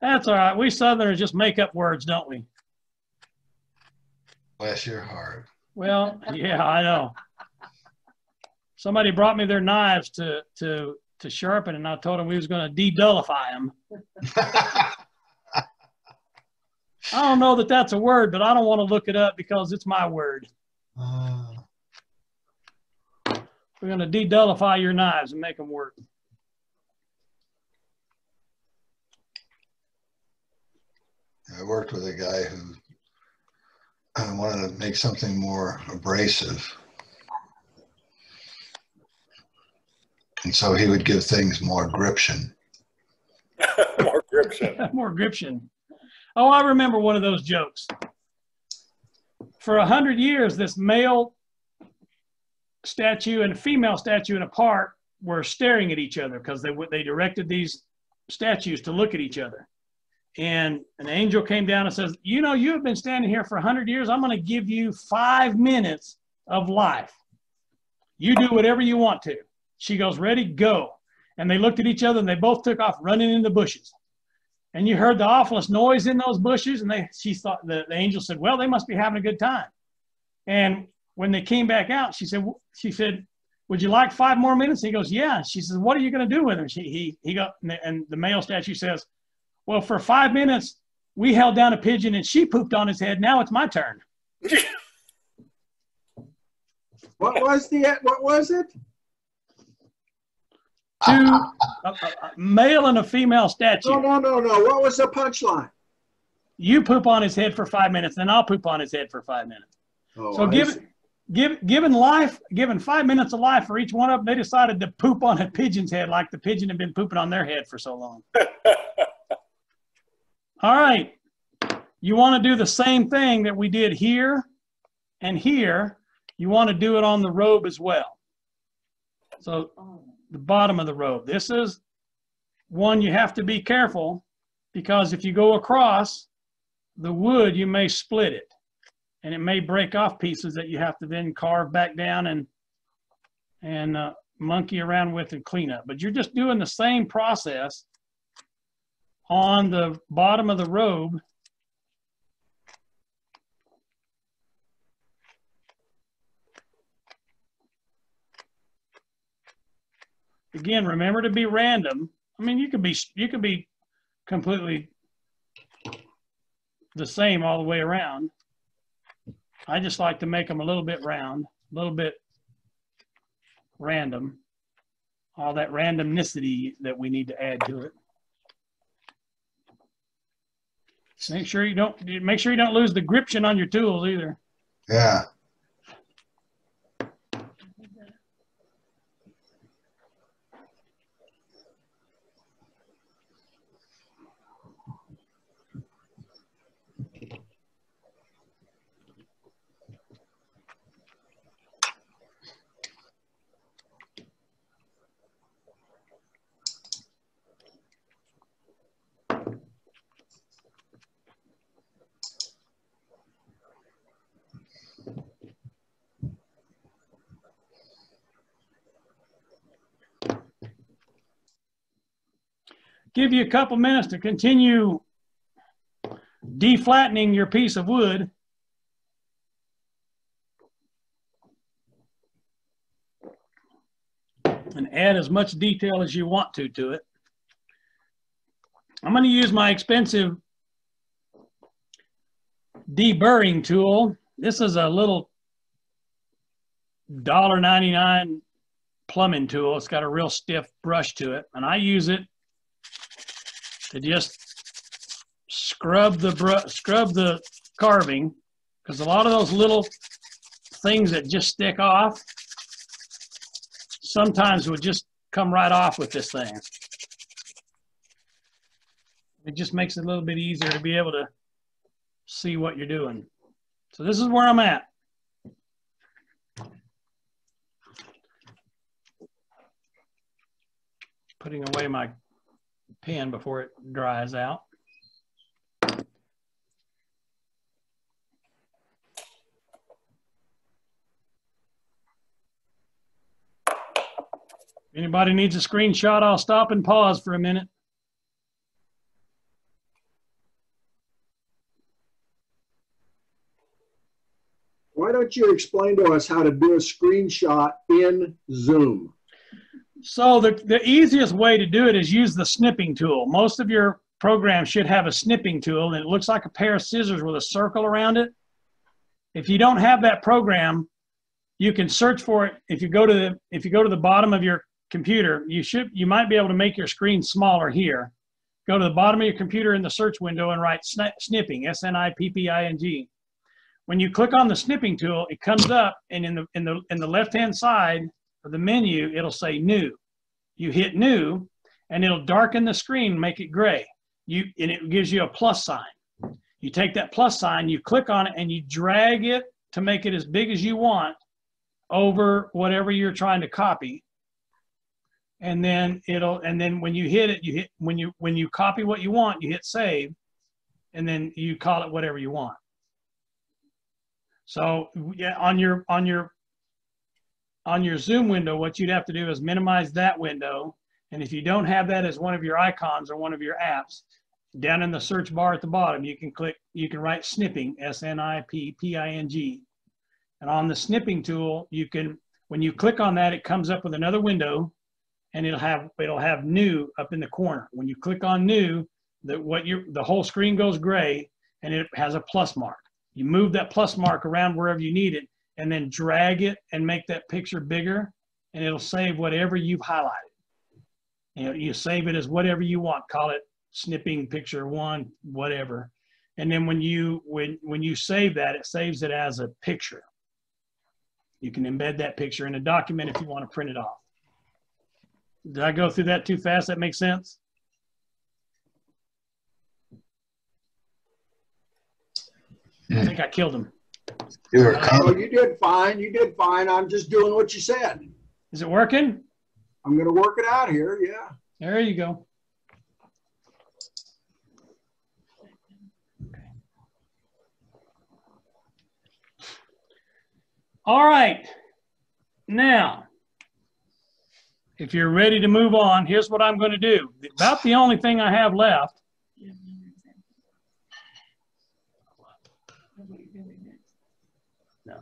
That's all right. We Southerners just make up words, don't we? Bless your heart. Well, yeah, I know. Somebody brought me their knives to sharpen, and I told them we was going to de-dullify them. I don't know that that's a word, but I don't want to look it up because it's my word. We're going to de-dullify your knives and make them work. I worked with a guy who wanted to make something more abrasive. And so he would give things more gription. More gription. More gription. Oh, I remember one of those jokes. For 100 years, this male statue and a female statue in a park were staring at each other because they directed these statues to look at each other. And an angel came down and says, you know, you have been standing here for 100 years. I'm going to give you 5 minutes of life. You do whatever you want to. She goes, ready, go. And they looked at each other and they both took off running in the bushes. And you heard the awfulest noise in those bushes. And she thought, the angel said, well, they must be having a good time. And when they came back out, she said, would you like 5 more minutes? He goes, yeah. She says, what are you going to do with him? And the male statue says, well, for 5 minutes, we held down a pigeon and she pooped on his head. Now it's my turn. What was it? A male and a female statue. No. What was the punchline? You poop on his head for 5 minutes, then I'll poop on his head for 5 minutes. Oh, so given 5 minutes of life for each one of them, they decided to poop on a pigeon's head like the pigeon had been pooping on their head for so long. All right. You want to do the same thing that we did here and here. You want to do it on the robe as well. So the bottom of the robe. This is one you have to be careful because if you go across the wood, you may split it and it may break off pieces that you have to then carve back down and monkey around with and clean up. But you're just doing the same process on the bottom of the robe. Again, remember to be random. I mean, you could be completely the same all the way around. I just like to make them a little bit round, a little bit random. All that randomicity that we need to add to it. Make sure you don't lose the gription on your tools either. Yeah. give you a couple minutes to continue deflattening your piece of wood. And add as much detail as you want to it. I'm going to use my expensive deburring tool. This is a little $1.99 plumbing tool. It's got a real stiff brush to it, and I use it to just scrub the carving, because a lot of those little things that just stick off sometimes would just come right off with this thing. It just makes it a little bit easier to be able to see what you're doing. So this is where I'm at. Putting away my pen before it dries out. If anybody needs a screenshot, I'll stop and pause for a minute. Why don't you explain to us how to do a screenshot in Zoom? So the easiest way to do it is use the snipping tool. Most of your programs should have a snipping tool, and it looks like a pair of scissors with a circle around it. If you don't have that program, you can search for it. If you go to the bottom of your computer, you might be able to make your screen smaller here. Go to the bottom of your computer in the search window and write snipping, S-N-I-P-P-I-N-G. When you click on the snipping tool, it comes up, and in the left-hand side of the menu, it'll say new. You hit new, and it'll darken the screen, make it gray. And it gives you a plus sign. You take that plus sign, you click on it, and you drag it to make it as big as you want over whatever you're trying to copy. And then when you hit it, when you copy what you want, you hit save, and then you call it whatever you want. So yeah, on your Zoom window, what you'd have to do is minimize that window. And if you don't have that as one of your icons or one of your apps, down in the search bar at the bottom, you can write snipping, S-N-I-P-P-I-N-G. And on the snipping tool, when you click on that, it comes up with another window, and it'll have new up in the corner. When you click on new, the whole screen goes gray, and it has a plus mark. You move that plus mark around wherever you need it, and then drag it and make that picture bigger, and it'll save whatever you've highlighted. You save it as whatever you want. Call it snipping picture one, whatever. And then when you save that, it saves it as a picture. You can embed that picture in a document if you want to print it off. Did I go through that too fast? That makes sense? I think I killed him. Oh, you did fine. You did fine. I'm just doing what you said. Is it working? I'm going to work it out here. Yeah. There you go. Okay. All right. Now, if you're ready to move on, here's what I'm going to do. About the only thing I have left. No.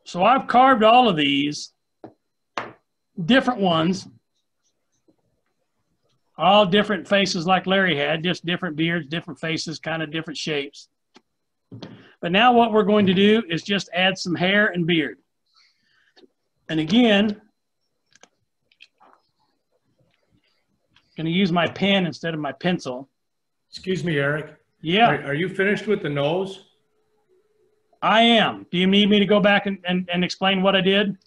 So I've carved all of these different ones, all different faces like Larry had, just different beards, different faces, kind of different shapes. But now what we're going to do is just add some hair and beard. And again, I'm going to use my pen instead of my pencil. Excuse me, Eric. Yeah. Are you finished with the nose? I am. Do you need me to go back and explain what I did?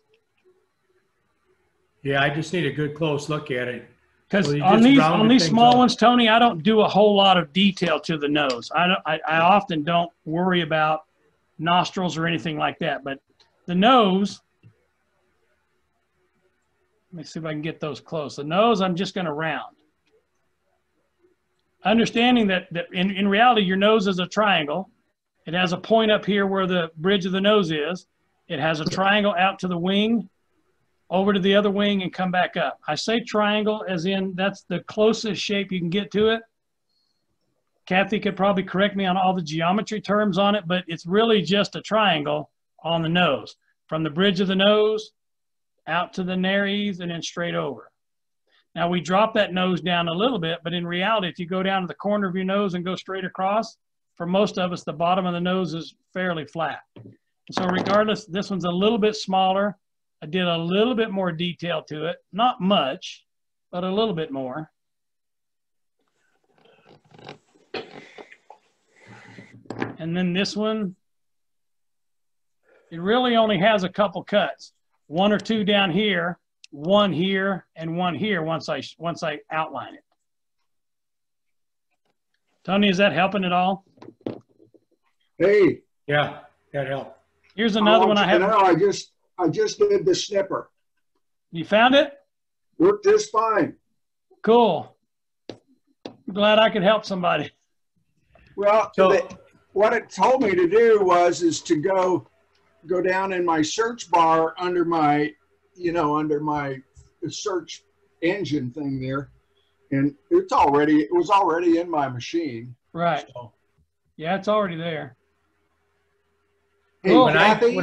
Yeah, I just need a good close look at it. Because on these small ones, Tony, I don't do a whole lot of detail to the nose. I often don't worry about nostrils or anything like that. But the nose, let me see if I can get those close. The nose, I'm just going to round. Understanding that in reality, your nose is a triangle. It has a point up here where the bridge of the nose is. It has a triangle out to the wing. over to the other wing and come back up. I say triangle as in that's the closest shape you can get to it. Kathy could probably correct me on all the geometry terms on it, but it's really just a triangle on the nose. From the bridge of the nose out to the nares and then straight over. Now we drop that nose down a little bit, but in reality, if you go down to the corner of your nose and go straight across, for most of us, the bottom of the nose is fairly flat. So regardless, this one's a little bit smaller. I did a little bit more detail to it. Not much, but a little bit more. And then this one, it really only has a couple cuts. One or two down here, one here, and one here once I outline it. Tony, is that helping at all? Hey. Yeah, that helped. Here's another one I have. No, I just did the snipper. You found it? Worked just fine. Cool. I'm glad I could help somebody. Well, what it told me to do is to go down in my search bar under my, under my search engine thing there, and it was already in my machine. Right. So, yeah, it's already there. Hey, when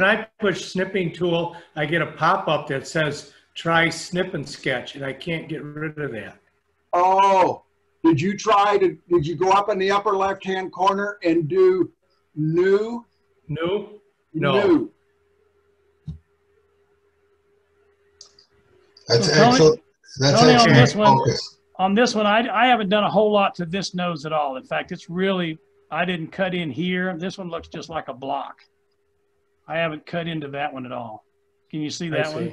I push Snipping Tool, I get a pop-up that says try snip and sketch, and I can't get rid of that. Oh, did you go up in the upper left-hand corner and do new? New? No. No. That's So excellent. That's Tony, excellent. on this one, I haven't done a whole lot to this nose at all. In fact, it's really, I didn't cut in here. This one looks just like a block. I haven't cut into that one at all. Can you see that one?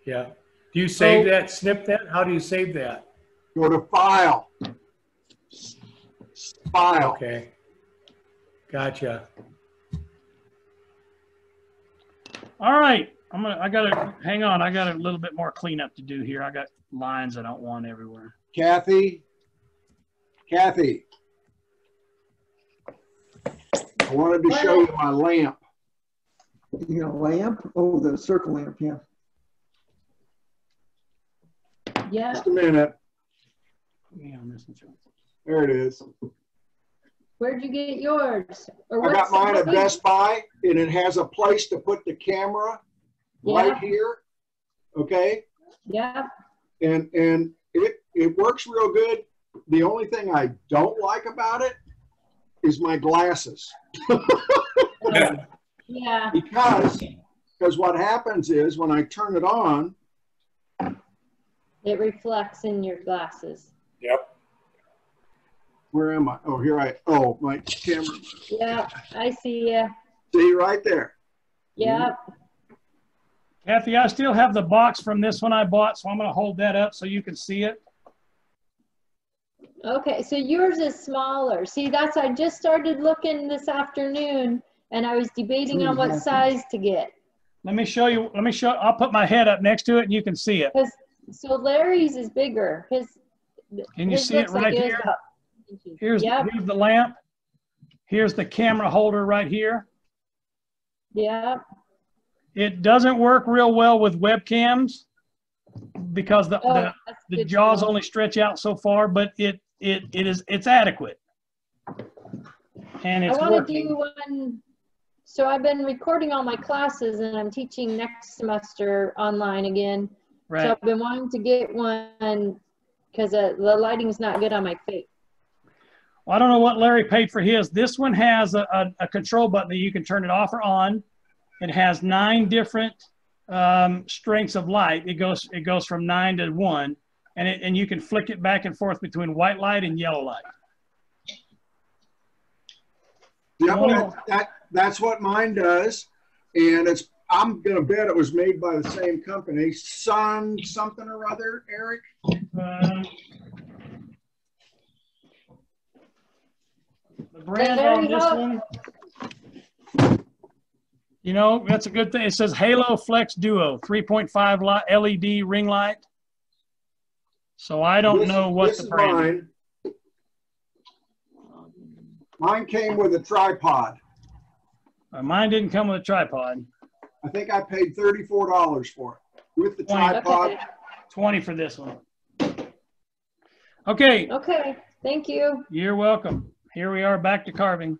Yeah. Do you save that, snip that? How do you save that? Go to File. File. Okay. Gotcha. All right. Hang on. I got a little bit more cleanup to do here. I got lines I don't want everywhere. Kathy, I wanted to show you my lamp. You got a lamp? Oh, the circle lamp, yeah. Yeah. Just a minute. Yeah, on this one. There it is. Where'd you get yours? I got mine at Best Buy, and it has a place to put the camera right here. Okay. Yeah. And it works real good. The only thing I don't like about it is my glasses. Yeah. Because what happens is when I turn it on, it reflects in your glasses. Yep. Where am I? Oh, my camera. Yeah, I see you. See right there. Yep. Kathy, I still have the box from this one I bought, so I'm going to hold that up so you can see it. Okay, so yours is smaller. See, I just started looking this afternoon, and I was debating on what size to get. Let me show you. I'll put my head up next to it and you can see it. So Larry's is bigger. Can you see it right here? Here's the lamp. Here's the camera holder right here. Yeah. It doesn't work real well with webcams because the jaws only stretch out so far, but it's adequate. And it's I want to working. do one. So I've been recording all my classes, and I'm teaching next semester online again. Right. So I've been wanting to get one because the lighting's not good on my face. Well, I don't know what Larry paid for his. This one has a control button that you can turn it off or on. It has 9 different strengths of light. It goes from 9 to 1, and you can flick it back and forth between white light and yellow light. Yep, that's what mine does, and I'm gonna bet it was made by the same company, Sun something or other, Eric. The brand on this one, you know, that's a good thing. It says Halo Flex Duo 3.5 LED ring light. So I don't know what the brand is. Mine came with a tripod. Mine didn't come with a tripod. I think I paid $34 for it. with the 20. tripod. 20 for this one. Okay. Okay, thank you. You're welcome. Here we are back to carving.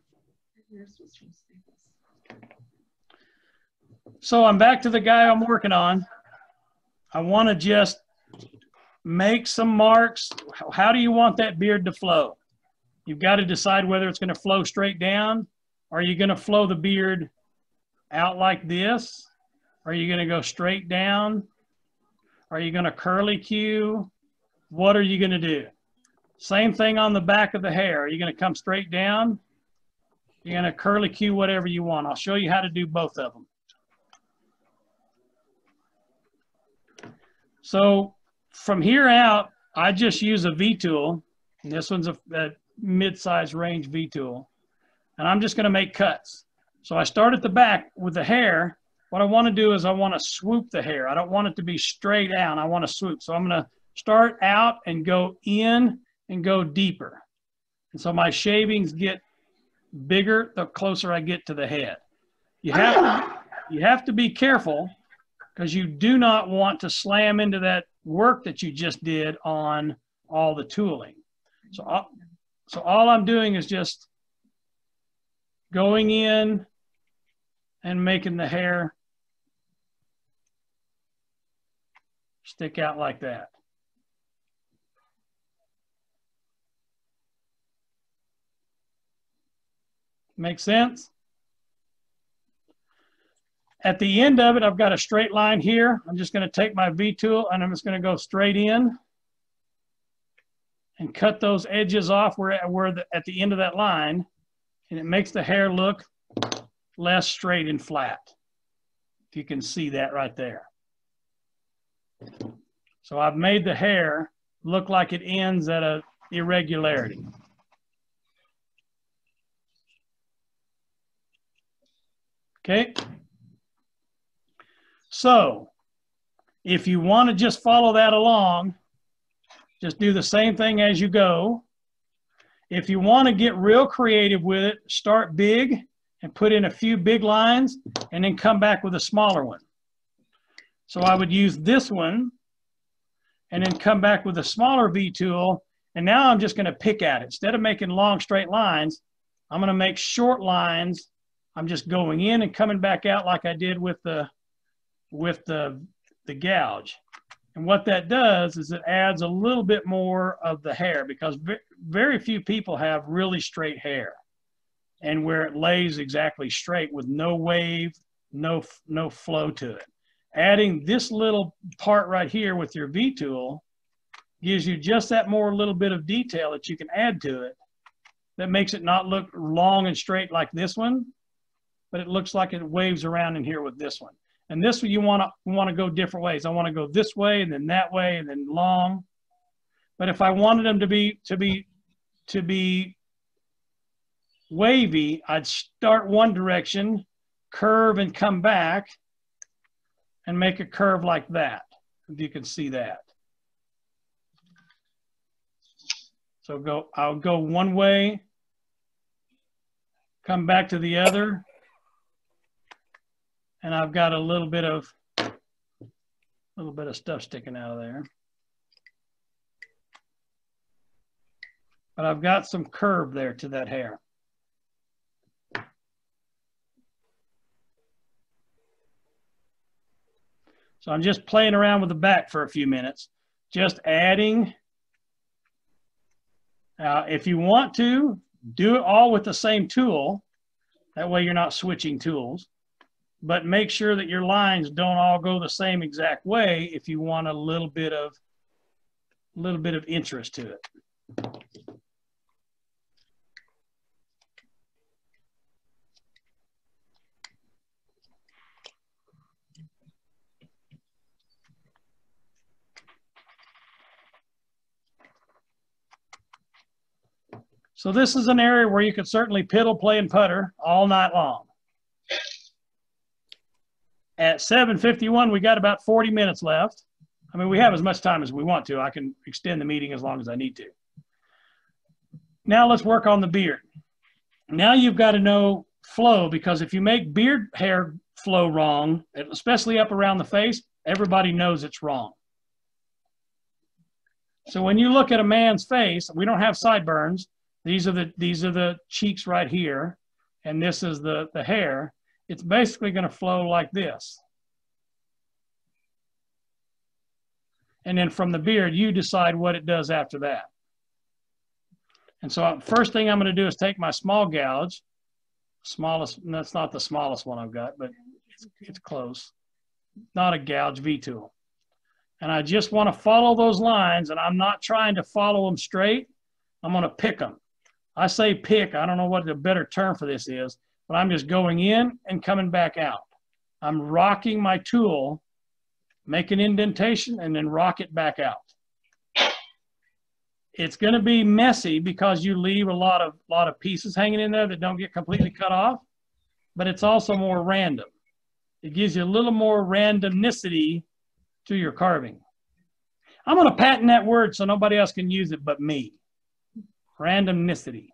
So I'm back to the guy I'm working on. I want to just make some marks. How do you want that beard to flow? You've got to decide whether it's going to flow straight down, or are you going to flow the beard out like this? Are you going to go straight down? Are you going to curly Q? What are you going to do? Same thing on the back of the hair. Are you going to come straight down? You're going to curly Q, whatever you want. I'll show you how to do both of them. So from here out, I just use a V-tool. This one's a mid-size range V-tool. And I'm just going to make cuts. So I start at the back with the hair. What I want to do is I want to swoop the hair. I don't want it to be straight down. I want to swoop. So I'm going to start out and go in and go deeper. And so my shavings get bigger the closer I get to the head. You have to be careful, because you do not want to slam into that work that you just did on all the tooling. So all I'm doing is just going in and making the hair stick out like that. Make sense? At the end of it, I've got a straight line here. I'm just going to take my V-tool and I'm just going to go straight in and cut those edges off at the end of that line, and it makes the hair look less straight and flat. If you can see that right there. So I've made the hair look like it ends at an irregularity. Okay. So if you want to just follow that along, just do the same thing as you go. If you want to get real creative with it, start big and put in a few big lines and then come back with a smaller one. So I would use this one and then come back with a smaller V-tool. And now I'm just going to pick at it. Instead of making long straight lines, I'm going to make short lines. I'm just going in and coming back out like I did with the gouge. And what that does is it adds a little bit more of the hair, because very few people have really straight hair and where it lays exactly straight with no wave, no flow to it. Adding this little part right here with your V-tool gives you just that more little bit of detail that you can add to it that makes it not look long and straight like this one, but it looks like it waves around in here with this one. And this one, you want to go different ways. I want to go this way and then that way and then long. But if I wanted them to be wavy, I'd start one direction, curve and come back and make a curve like that, if you can see that. So I'll go one way, come back to the other, and I've got a little bit of stuff sticking out of there. But I've got some curve there to that hair. So I'm just playing around with the back for a few minutes, just adding. If you want to, do it all with the same tool. That way you're not switching tools. But make sure that your lines don't all go the same exact way if you want a little bit of interest to it. So this is an area where you could certainly piddle, play, and putter all night long. At 7:51, we got about 40 minutes left. I mean, we have as much time as we want to. I can extend the meeting as long as I need to. Now let's work on the beard. Now you've got to know flow, because if you make beard hair flow wrong, especially up around the face, everybody knows it's wrong. So when you look at a man's face, we don't have sideburns. These are the cheeks right here, and this is the hair. It's basically going to flow like this. And then from the beard, you decide what it does after that. And so first thing I'm going to do is take my small gouge, smallest, that's not the smallest one I've got, but it's close. Not a gouge, V-tool. And I just want to follow those lines, and I'm not trying to follow them straight. I'm going to pick them. I say pick, I don't know what the better term for this is, but I'm just going in and coming back out. I'm rocking my tool, make an indentation, and then rock it back out. It's going to be messy because you leave a lot of pieces hanging in there that don't get completely cut off, but it's also more random. It gives you a little more randomnicity to your carving. I'm going to patent that word so nobody else can use it but me. Randomnicity.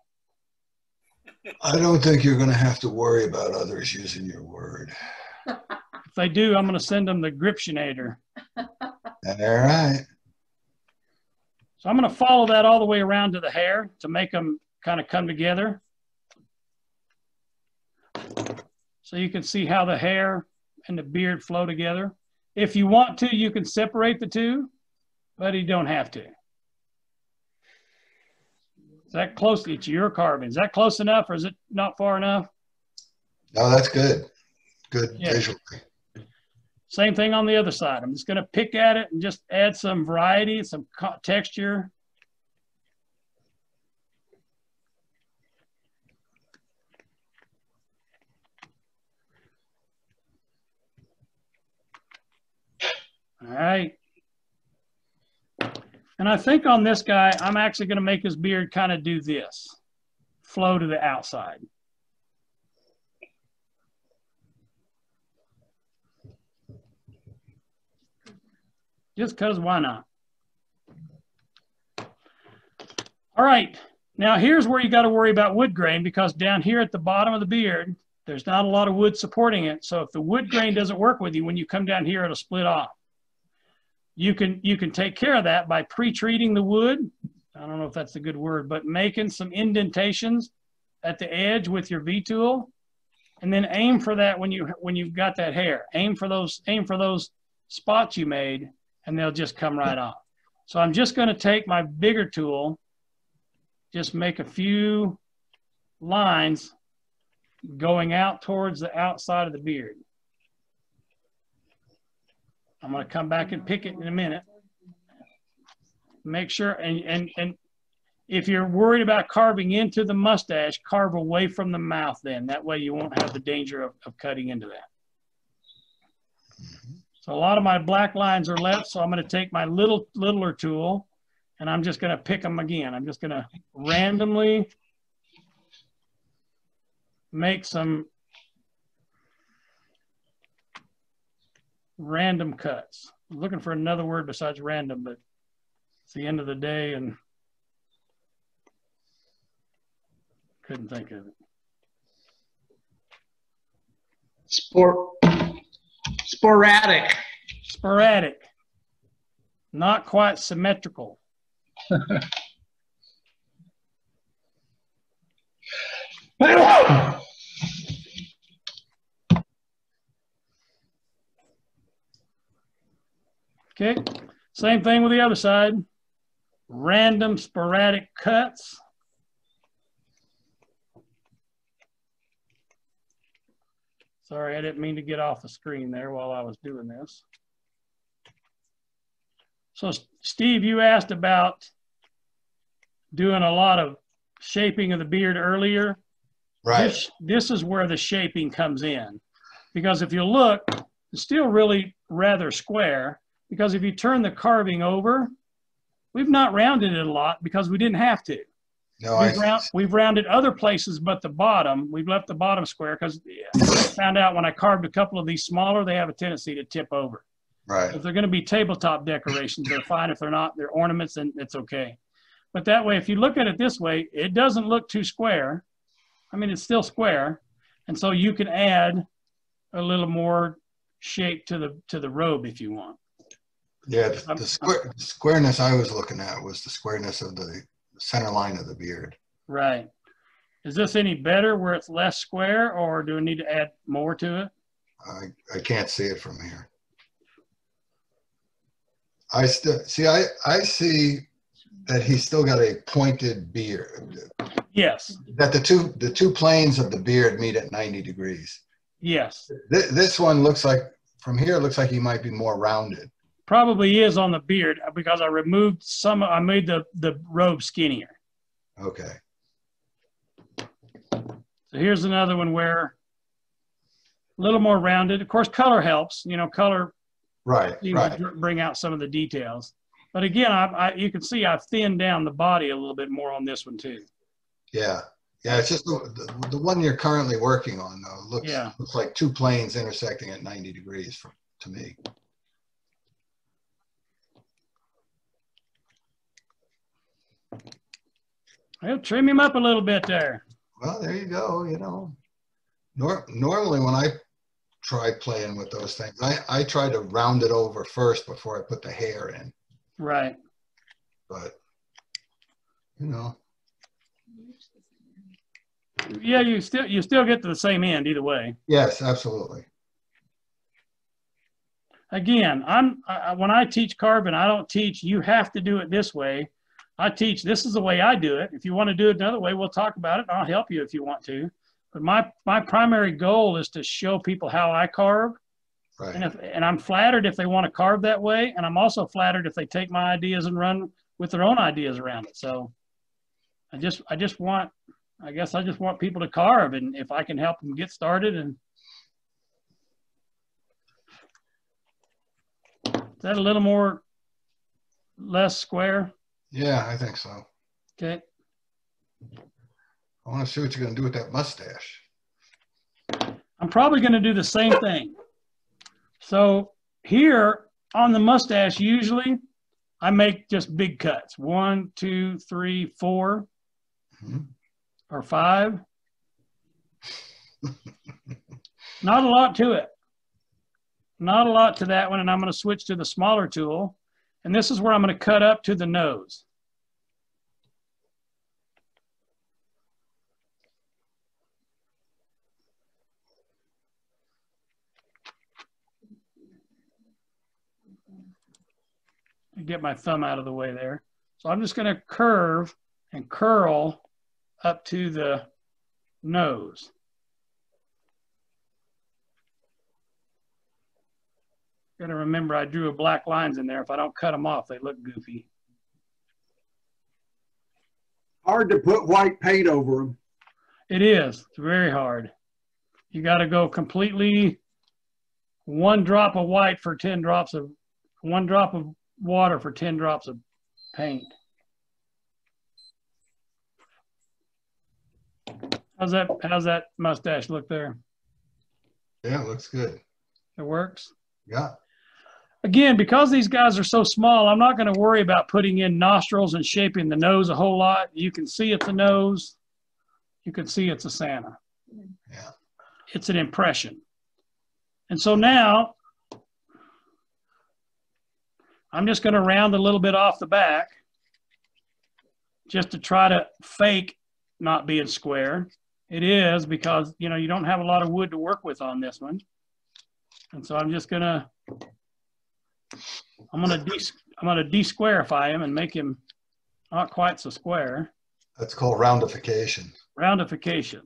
I don't think you're going to have to worry about others using your word. If they do, I'm going to send them the Griptionator. All right. So I'm going to follow that all the way around to the hair to make them kind of come together. So you can see how the hair and the beard flow together. If you want to, you can separate the two, but you don't have to. Is that close? It's your carving. Is that close enough, or is it not far enough? No, that's good. Good Yeah. visually. Same thing on the other side. I'm just going to pick at it and just add some variety, some texture. All right. And I think on this guy, I'm actually going to make his beard kind of do this, flow to the outside. Just because, why not? All right, now here's where you got to worry about wood grain, because down here at the bottom of the beard, there's not a lot of wood supporting it. So if the wood grain doesn't work with you, when you come down here, it'll split off. You can take care of that by pre-treating the wood. I don't know if that's a good word, but making some indentations at the edge with your V-tool, and then aim for that when you've got that hair. Aim for those spots you made, and they'll just come right off. So I'm just going to take my bigger tool, just make a few lines going out towards the outside of the beard. I'm going to come back and pick it in a minute. Make sure, and if you're worried about carving into the mustache, carve away from the mouth then. That way you won't have the danger of cutting into that. So a lot of my black lines are left, so I'm going to take my littler tool, and I'm just going to pick them again. I'm just going to randomly make some random cuts. I'm looking for another word besides random, but it's the end of the day and couldn't think of it. Sporadic. Sporadic. Not quite symmetrical. Okay, same thing with the other side. Random sporadic cuts. Sorry, I didn't mean to get off the screen there while I was doing this. So Steve, you asked about doing a lot of shaping of the beard earlier. Right. This is where the shaping comes in. Because if you look, it's still really rather square. Because if you turn the carving over, we've not rounded it a lot because we didn't have to. No, we've rounded other places but the bottom. We've left the bottom square because I found out when I carved a couple of these smaller, they have a tendency to tip over. right. If they're going to be tabletop decorations, they're fine. If they're not, they're ornaments, then it's okay. But that way, if you look at it this way, it doesn't look too square. I mean, it's still square. And so you can add a little more shape to the robe if you want. Yeah, the squareness I was looking at was the squareness of the center line of the beard. Right. Is this any better where it's less square, or do we need to add more to it? I can't see it from here. I see that he's still got a pointed beard. Yes. That the two planes of the beard meet at 90 degrees. Yes. This one looks like, from here, it looks like he might be more rounded. Probably is on the beard because I removed some, I made the robe skinnier. Okay. So here's another one where a little more rounded. Of course, color helps, you know, color right. bring out some of the details. But again, you can see I've thinned down the body a little bit more on this one too. Yeah. Yeah, it's just the one you're currently working on, though, looks like two planes intersecting at 90 degrees to me. Well, trim him up a little bit there. Well, there you go, you know. Normally when I try playing with those things, I try to round it over first before I put the hair in. Right. But, you know. Yeah, you still get to the same end either way. Yes, absolutely. Again, when I teach carving, I don't teach you have to do it this way. I teach this is the way I do it. If you want to do it another way, we'll talk about it. I'll help you if you want to. But my primary goal is to show people how I carve. Right. And I'm flattered if they want to carve that way, and I'm also flattered if they take my ideas and run with their own ideas around it. So I just want people to carve, and if I can help them get started. And is that a little more less square? Yeah, I think so. Okay. I want to see what you're going to do with that mustache. I'm probably going to do the same thing. So here on the mustache, usually I make just big cuts. 1, 2, 3, 4, or 5. Not a lot to it. Not a lot to that one. And I'm going to switch to the smaller tool. And this is where I'm going to cut up to the nose. Get my thumb out of the way there. So I'm just going to curve and curl up to the nose. Got to remember I drew black lines in there. If I don't cut them off, they look goofy. Hard to put white paint over them. It is. It's very hard. You got to go completely 1 drop of white for 10 drops of 1 drop of water for 10 drops of paint. How's that mustache look there? Yeah, it looks good. It works? Yeah. Again, because these guys are so small, I'm not going to worry about putting in nostrils and shaping the nose a whole lot. You can see it's a nose. You can see it's a Santa. Yeah. It's an impression. And so now I'm just going to round a little bit off the back just to try to fake not being square. It is because, you know, you don't have a lot of wood to work with on this one. And so I'm just going to, I'm going to de-squarify him and make him not quite so square. That's called roundification. Roundification.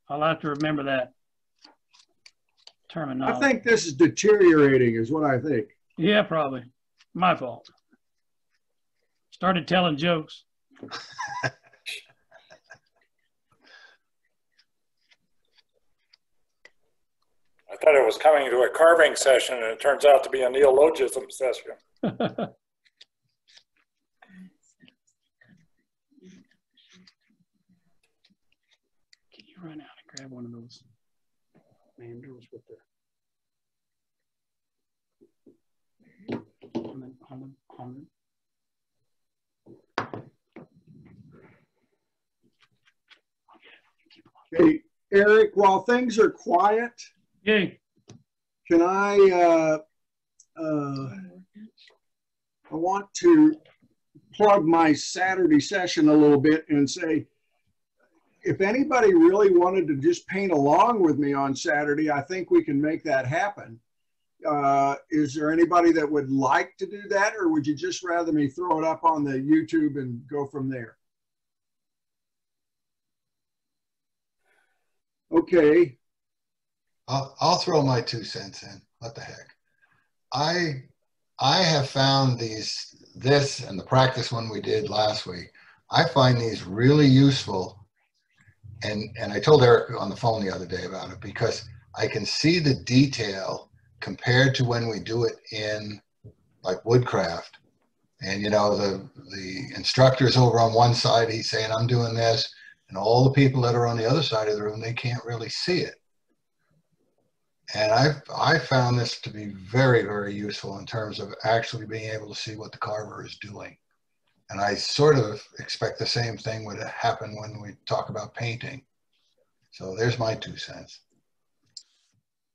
I'll have to remember that terminology. I think this is deteriorating is what I think. Yeah, probably. My fault. Started telling jokes. I thought it was coming to a carving session, and it turns out to be a neologism session. Can you run out and grab one of those mandrels with the on Okay, Eric, while things are quiet, Yay. can I want to plug my Saturday session a little bit and say, if anybody really wanted to just paint along with me on Saturday, I think we can make that happen. Is there anybody that would like to do that, or would you just rather me throw it up on the YouTube and go from there? Okay. I'll throw my 2 cents in. What the heck? I have found this and the practice one we did last week. I find these really useful. And I told Eric on the phone the other day about it, because I can see the detail compared to when we do it in like woodcraft. And you know, the instructor's over on one side, he's saying, I'm doing this. And all the people that are on the other side of the room, they can't really see it. And I found this to be very, very useful in terms of actually being able to see what the carver is doing. And I sort of expect the same thing would happen when we talk about painting. So there's my 2 cents.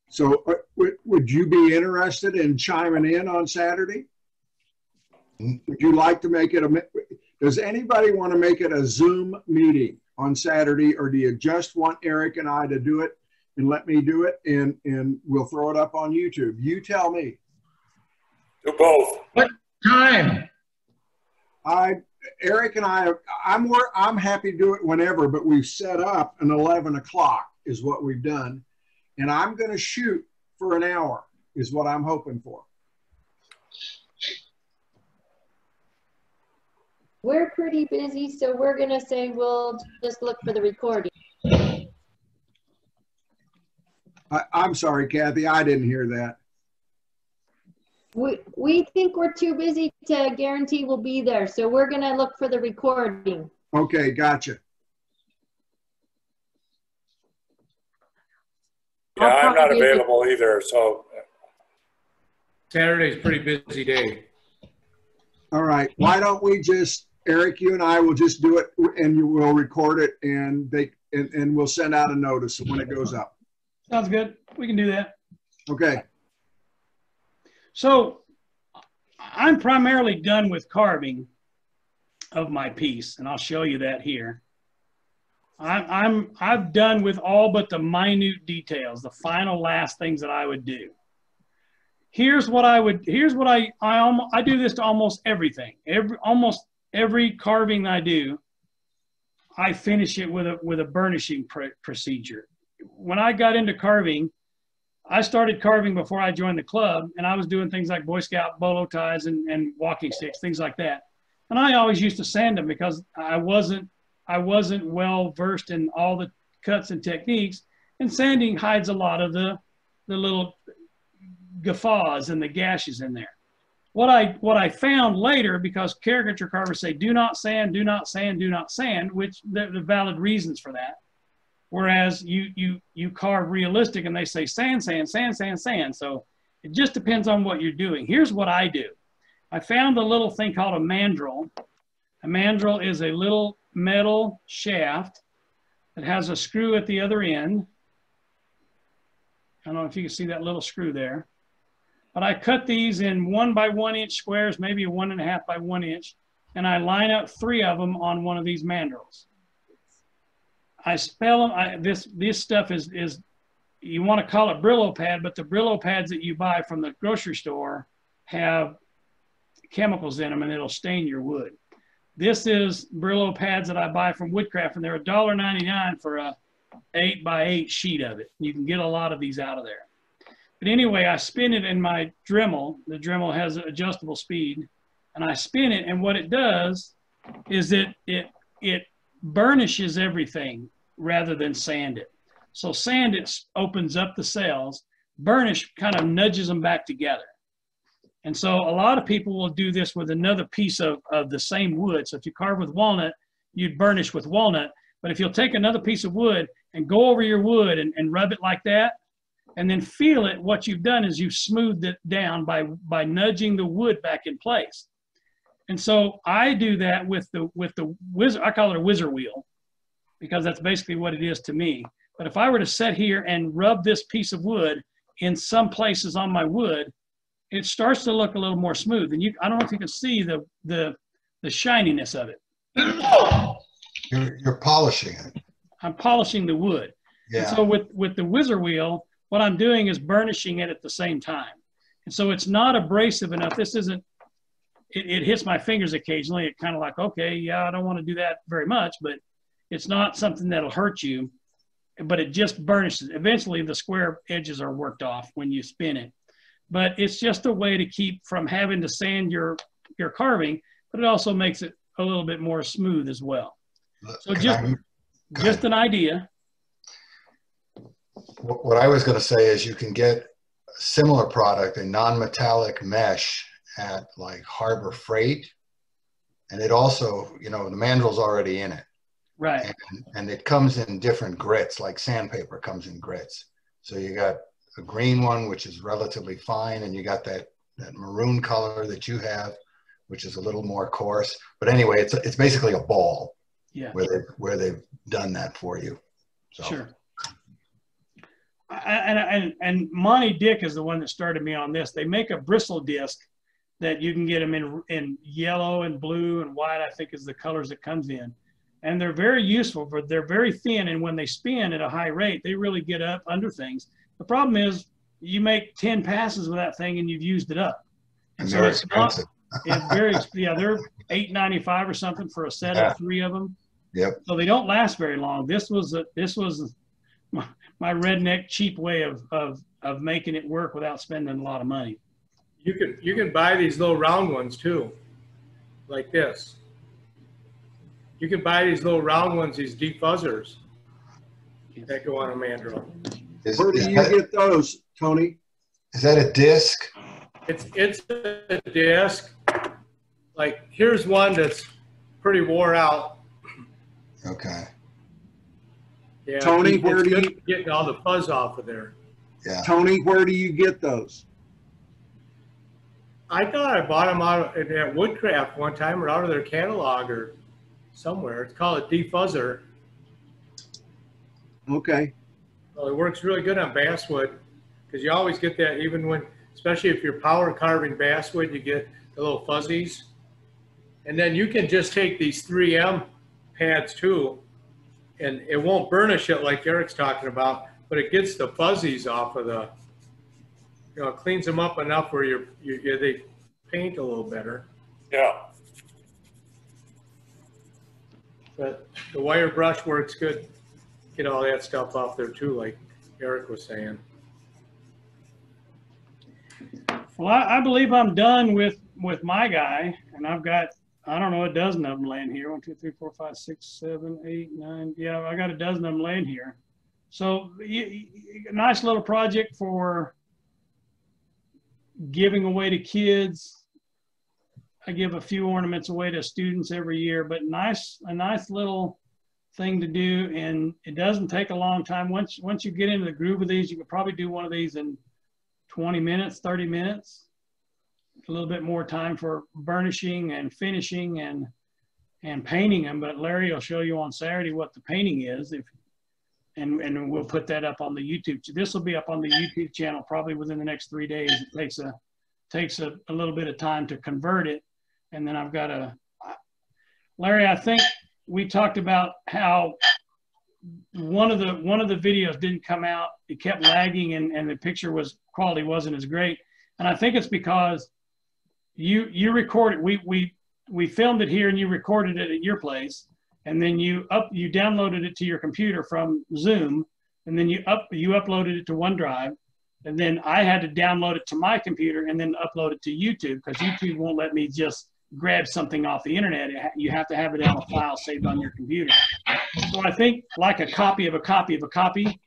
So would you be interested in chiming in on Saturday? Would you like to make it does anybody want to make it a Zoom meeting on Saturday, or do you just want Eric and I to do it and let me do it, and we'll throw it up on YouTube? You tell me. Do both. What time? Eric and I'm happy to do it whenever, but we've set up an 11 o'clock is what we've done. And I'm going to shoot for an hour is what I'm hoping for. We're pretty busy, so we're going to say we'll just look for the recording. I'm sorry, Kathy, I didn't hear that. We think we're too busy to guarantee we'll be there, so we're going to look for the recording. Okay, gotcha. Yeah, I'm not available either, so. Saturday's a pretty busy day. All right, why don't we just, Eric, you and I will just do it, and you will record it, and we'll send out a notice when it goes up. Sounds good. We can do that. Okay. So I'm primarily done with carving of my piece, and I'll show you that here. I've done with all but the minute details, the final last things that I would do. Here's what I do this to almost everything. Almost every carving I do, I finish it with a burnishing procedure. When I got into carving, I started carving before I joined the club, and I was doing things like Boy Scout bolo ties and walking sticks, things like that. And I always used to sand them because I wasn't well versed in all the cuts and techniques, and sanding hides a lot of the little guffaws and the gashes in there. What I found later, because caricature carvers say do not sand, do not sand, do not sand, which there are valid reasons for that. Whereas you carve realistic and they say sand, sand, sand, sand, sand. So it just depends on what you're doing. Here's what I do. I found a little thing called a mandrel. A mandrel is a little metal shaft that has a screw at the other end. I don't know if you can see that little screw there. But I cut these in 1 by 1 inch squares, maybe 1.5 by 1 inch, and I line up 3 of them on one of these mandrels. I spell them. This stuff is you want to call it Brillo pad, but the Brillo pads that you buy from the grocery store have chemicals in them, and it'll stain your wood. This is Brillo pads that I buy from Woodcraft, and they're $1.99 for a 8 by 8 sheet of it. You can get a lot of these out of there. But anyway, I spin it in my Dremel. The Dremel has an adjustable speed, and I spin it, and what it does is it burnishes everything rather than sand it. So sand it opens up the cells, burnish kind of nudges them back together. And so a lot of people will do this with another piece of the same wood. So if you carve with walnut, you'd burnish with walnut. But if you'll take another piece of wood and go over your wood and rub it like that, and then feel it, what you've done is you've smoothed it down by nudging the wood back in place. And so I do that with the whizzer. I call it a whizzer wheel because that's basically what it is to me. But if I were to sit here and rub this piece of wood in some places on my wood, it starts to look a little more smooth. And I don't know if you can see the shininess of it. You're polishing it. I'm polishing the wood. Yeah. And so with the whizzer wheel, what I'm doing is burnishing it at the same time. And so it's not abrasive enough. This isn't, it hits my fingers occasionally. It kind of like, okay, yeah, I don't want to do that very much, but it's not something that'll hurt you, but it just burnishes. Eventually the square edges are worked off when you spin it. But it's just a way to keep from having to sand your carving, but it also makes it a little bit more smooth as well. So just an idea. What I was going to say is you can get a similar product, a non-metallic mesh at like Harbor Freight. And it also, you know, the mandrel's already in it. Right. And it comes in different grits, like sandpaper comes in grits. So you got a green one, which is relatively fine. And you got that maroon color that you have, which is a little more coarse. But anyway, it's basically a ball. Yeah. Where they've done that for you. So. Sure. And Monty Dick is the one that started me on this. They make a bristle disc that you can get them in yellow and blue and white, I think is the colors it comes in. And they're very useful, but they're very thin. And when they spin at a high rate, they really get up under things. The problem is you make 10 passes with that thing and you've used it up. And so it's expensive. It's very, yeah, they're $8.95 or something for a set of 3 of them. Yep. So they don't last very long. This was my redneck cheap way of making it work without spending a lot of money. You can buy these little round ones too, like this. You can buy these little round ones, these defuzzers that go on a mandrel. Where do you get those, Tony? Is that a disc? It's a disc. Like here's one that's pretty wore out. Okay. Yeah, Tony, where do you getting all the fuzz off of there? Yeah. Tony, where do you get those? I thought I bought them out at Woodcraft one time or out of their catalog or somewhere. It's called a defuzzer. Okay. Well, it works really good on basswood because you always get that even when, especially if you're power carving basswood, you get the little fuzzies. And then you can just take these 3M pads too, and it won't burnish it like Eric's talking about, but it gets the fuzzies off of the, you know, it cleans them up enough where they paint a little better. Yeah. But the wire brush works good. Get all that stuff off there too, like Eric was saying. Well, I believe I'm done with my guy, and I've got, I don't know, a dozen of them laying here. 1, 2, 3, 4, 5, 6, 7, 8, 9. Yeah, I got a dozen of them laying here. So a nice little project for giving away to kids. I give a few ornaments away to students every year, but a nice little thing to do, and it doesn't take a long time. Once you get into the groove of these, you could probably do one of these in 20 minutes, 30 minutes. A little bit more time for burnishing and finishing and painting them, but Larry will show you on Saturday what the painting is, and we'll put that up on the YouTube. This will be up on the YouTube channel probably within the next 3 days. It takes a little bit of time to convert it, and then I've got Larry, I think we talked about how one of the videos didn't come out. It kept lagging, and the quality wasn't as great, and I think it's because you recorded, we filmed it here and you recorded it at your place, and then you downloaded it to your computer from Zoom, and then you uploaded it to OneDrive, and then I had to download it to my computer and then upload it to YouTube, because YouTube won't let me just grab something off the internet. You have to have it on a file saved on your computer. So I think like a copy of a copy of a copy,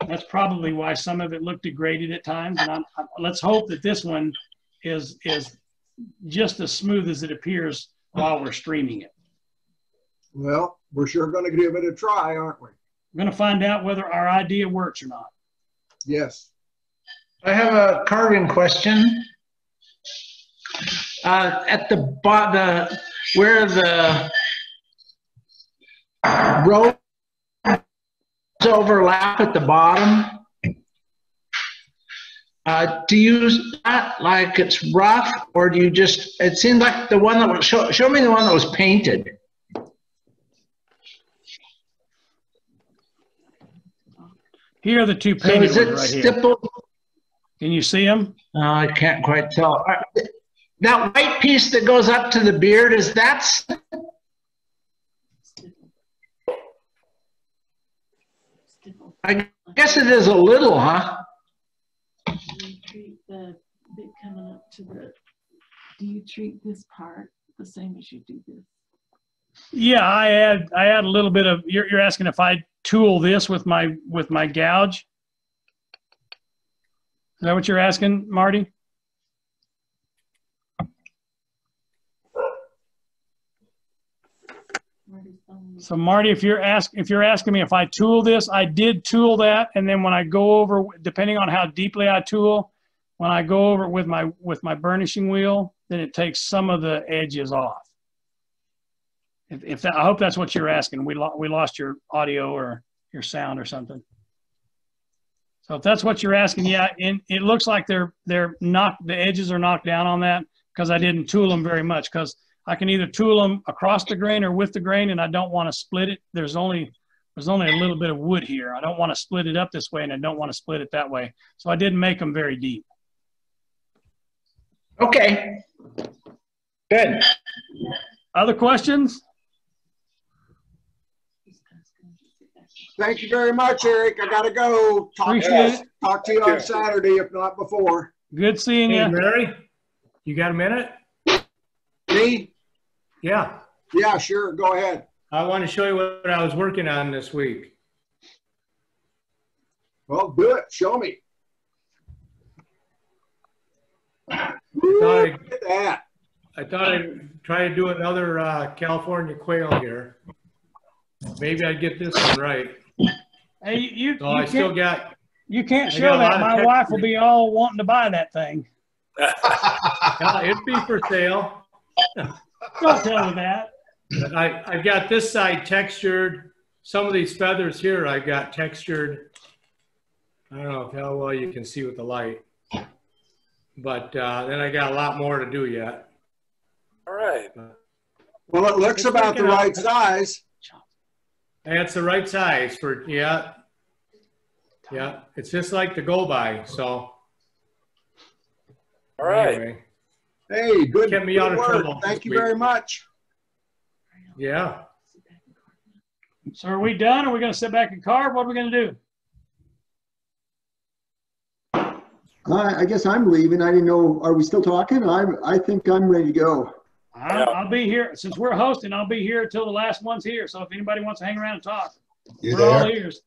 that's probably why some of it looked degraded at times. And let's hope that this one is just as smooth as it appears while we're streaming it. Well, we're sure going to give it a try, aren't we? We're going to find out whether our idea works or not. Yes. I have a carving question. At the bottom, where the rows overlap at the bottom, do you use that like it's rough, or do you just, it seemed like the one that was, show me the one that was painted. Here are the two So painted is it ones right here. stippled? Can you see them? I can't quite tell. That white piece that goes up to the beard, is that? I guess it is a little, huh? Do you treat the bit coming up to the, do you treat this part the same as you do this? Yeah, I add a little bit of, you're asking if I tool this with my gouge? Is that what you're asking, Marty? So Marty, if you're asking me if I tool this, I did tool that, and then when I go over, depending on how deeply I tool, when I go over with my burnishing wheel, then it takes some of the edges off. If that, I hope that's what you're asking. We lost your audio or your sound or something. So if that's what you're asking, yeah, it looks like the edges are knocked down on that because I didn't tool them very much, because I can either tool them across the grain or with the grain, and I don't want to split it. There's only a little bit of wood here. I don't want to split it up this way, and I don't want to split it that way. So I didn't make them very deep. Okay. Good. Other questions? Thank you very much, Eric. I gotta go. Talk to you on Saturday, if not before. Good seeing you. Mary, you got a minute? Me? Yeah. Yeah, sure. Go ahead. I want to show you what I was working on this week. Well, do it. Show me. I thought I'd try to do another California quail here. Maybe I'd get this one right. Hey, you can't show that. My wife will be all wanting to buy that thing. It'd be for sale. Don't tell her that. I got this side textured. Some of these feathers here I got textured. I don't know how well you can see with the light. But then I got a lot more to do yet. All right. Well, it looks about the right size. That's the right size for, yeah. It's just like the go by, so. All right. Anyway. Hey, good. Kept me out of trouble. Thank you very much. Yeah. So are we done? Are we going to sit back and carve? What are we going to do? I guess I'm leaving. I didn't know. Are we still talking? I think I'm ready to go. I'll be here. Since we're hosting, I'll be here until the last one's here. So if anybody wants to hang around and talk, we're all ears.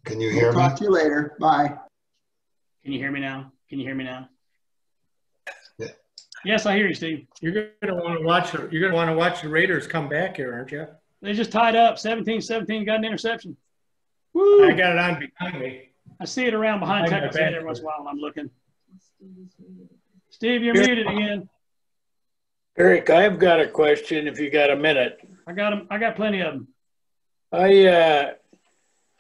Can you hear me? Talk to you later. Bye. Can you hear me now? Can you hear me now? Yeah. Yes, I hear you, Steve. You're gonna want to watch the Raiders come back here, aren't you? They just tied up 17-17, got an interception. Woo! I got it on behind me. I see it around behind Texas every once in a while when I'm looking. Steve, you're muted again. Eric, I've got a question if you got a minute. I got them. I got plenty of them. I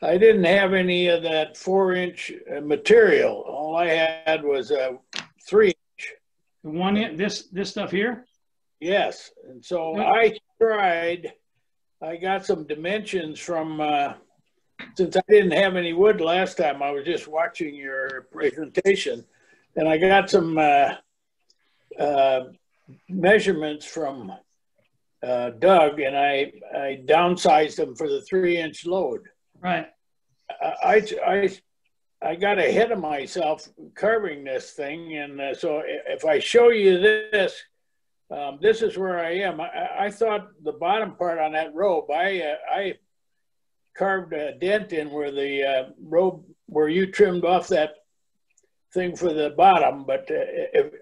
didn't have any of that 4-inch material. All I had was a 3-inch. The 1 inch, this stuff here? Yes. And so I tried, I got some dimensions from, since I didn't have any wood last time, I was just watching your presentation, and I got some measurements from Doug, and I downsized them for the 3-inch load. Right. I got ahead of myself carving this thing, and so if I show you this, this is where I am. I thought the bottom part on that robe, I carved a dent in where the robe, where you trimmed off that thing for the bottom, but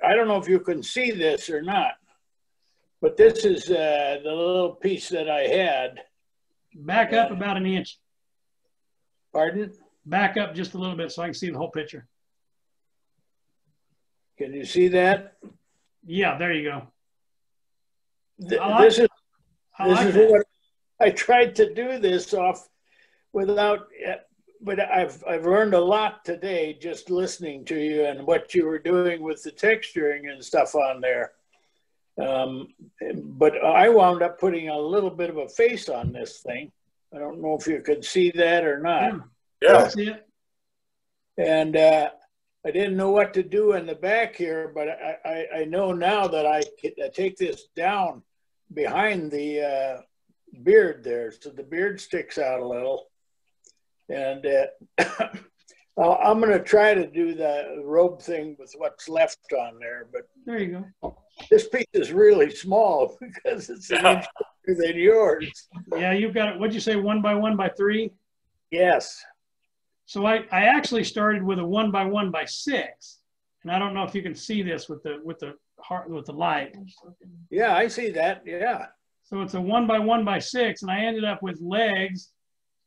I don't know if you can see this or not, but this is the little piece that I had. Back up about an inch. Pardon? Back up just a little bit so I can see the whole picture. Can you see that? Yeah, there you go. This is what I tried to do this off without but I've learned a lot today just listening to you and what you were doing with the texturing and stuff on there. But I wound up putting a little bit of a face on this thing. I don't know if you could see that or not. Yeah. I see it. And I didn't know what to do in the back here, but I know now that I take this down behind the beard there, so the beard sticks out a little. And I'm going to try to do the robe thing with what's left on there, but There you go. this piece is really small because it's an inch bigger than yours. Yeah, you've got it. What'd you say, 1 by 1 by 3? Yes. So I actually started with a 1 by 1 by 6, and I don't know if you can see this with the light. Yeah, I see that. Yeah. So it's a 1 by 1 by 6, and I ended up with legs,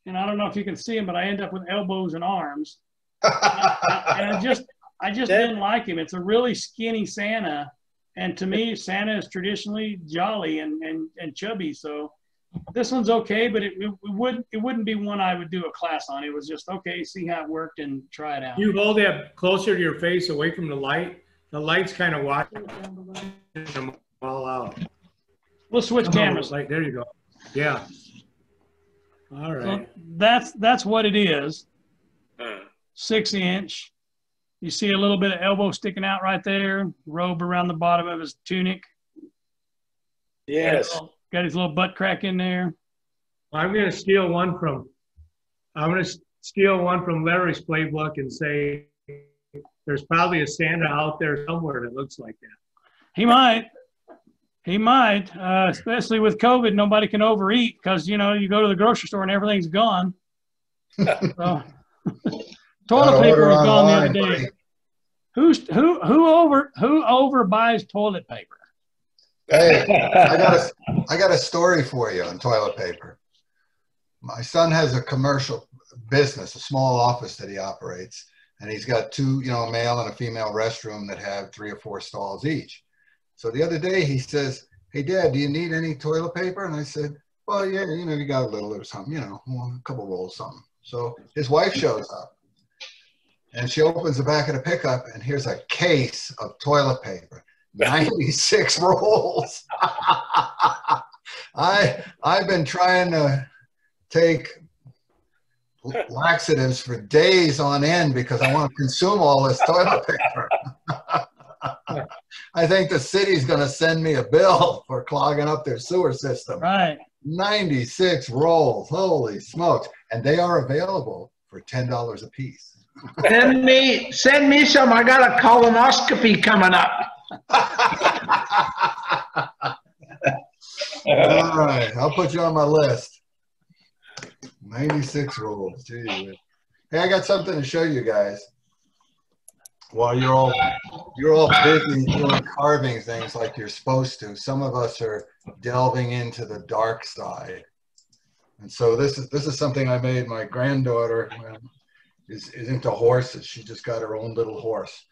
and I don't know if you can see them, but I end up with elbows and arms. And I just didn't like him. It's a really skinny Santa, and to me, Santa is traditionally jolly and chubby. So this one's okay, but it wouldn't be one I would do a class on. It was just okay, see how it worked and try it out. You hold that closer to your face, away from the light. The light's kind of watching them all out. We'll switch cameras. Like, there you go. Yeah. All right. So that's what it is. 6 inch. You see a little bit of elbow sticking out right there. Robe around the bottom of his tunic. Yes. Got his little butt crack in there. I'm going to steal one from Larry's playbook and say there's probably a Santa out there somewhere that looks like that. He might. He might, especially with COVID. Nobody can overeat because, you know, you go to the grocery store and everything's gone. So, toilet paper was gone the other day. Buddy. Who over buys toilet paper? Hey, I got a story for you on toilet paper. My son has a commercial business, a small office that he operates, and he's got 2, you know, a male and a female restroom that have 3 or 4 stalls each. So the other day he says, "Hey Dad, do you need any toilet paper?" And I said, "Well, yeah, you know, you got a little or something, you know, a couple rolls, something." So his wife shows up and she opens the back of the pickup and here's a case of toilet paper. 96 rolls. I've been trying to take laxatives for days on end because I want to consume all this toilet paper. I think the city's going to send me a bill for clogging up their sewer system. Right. 96 rolls. Holy smokes. And they are available for $10 a piece. Send me some. I got a colonoscopy coming up. All right, I'll put you on my list. 96 rolls. Gee. Hey, I got something to show you guys. While you're all busy doing carving things like you're supposed to, some of us are delving into the dark side. And so this is something I made. My granddaughter is into horses. She just got her own little horse.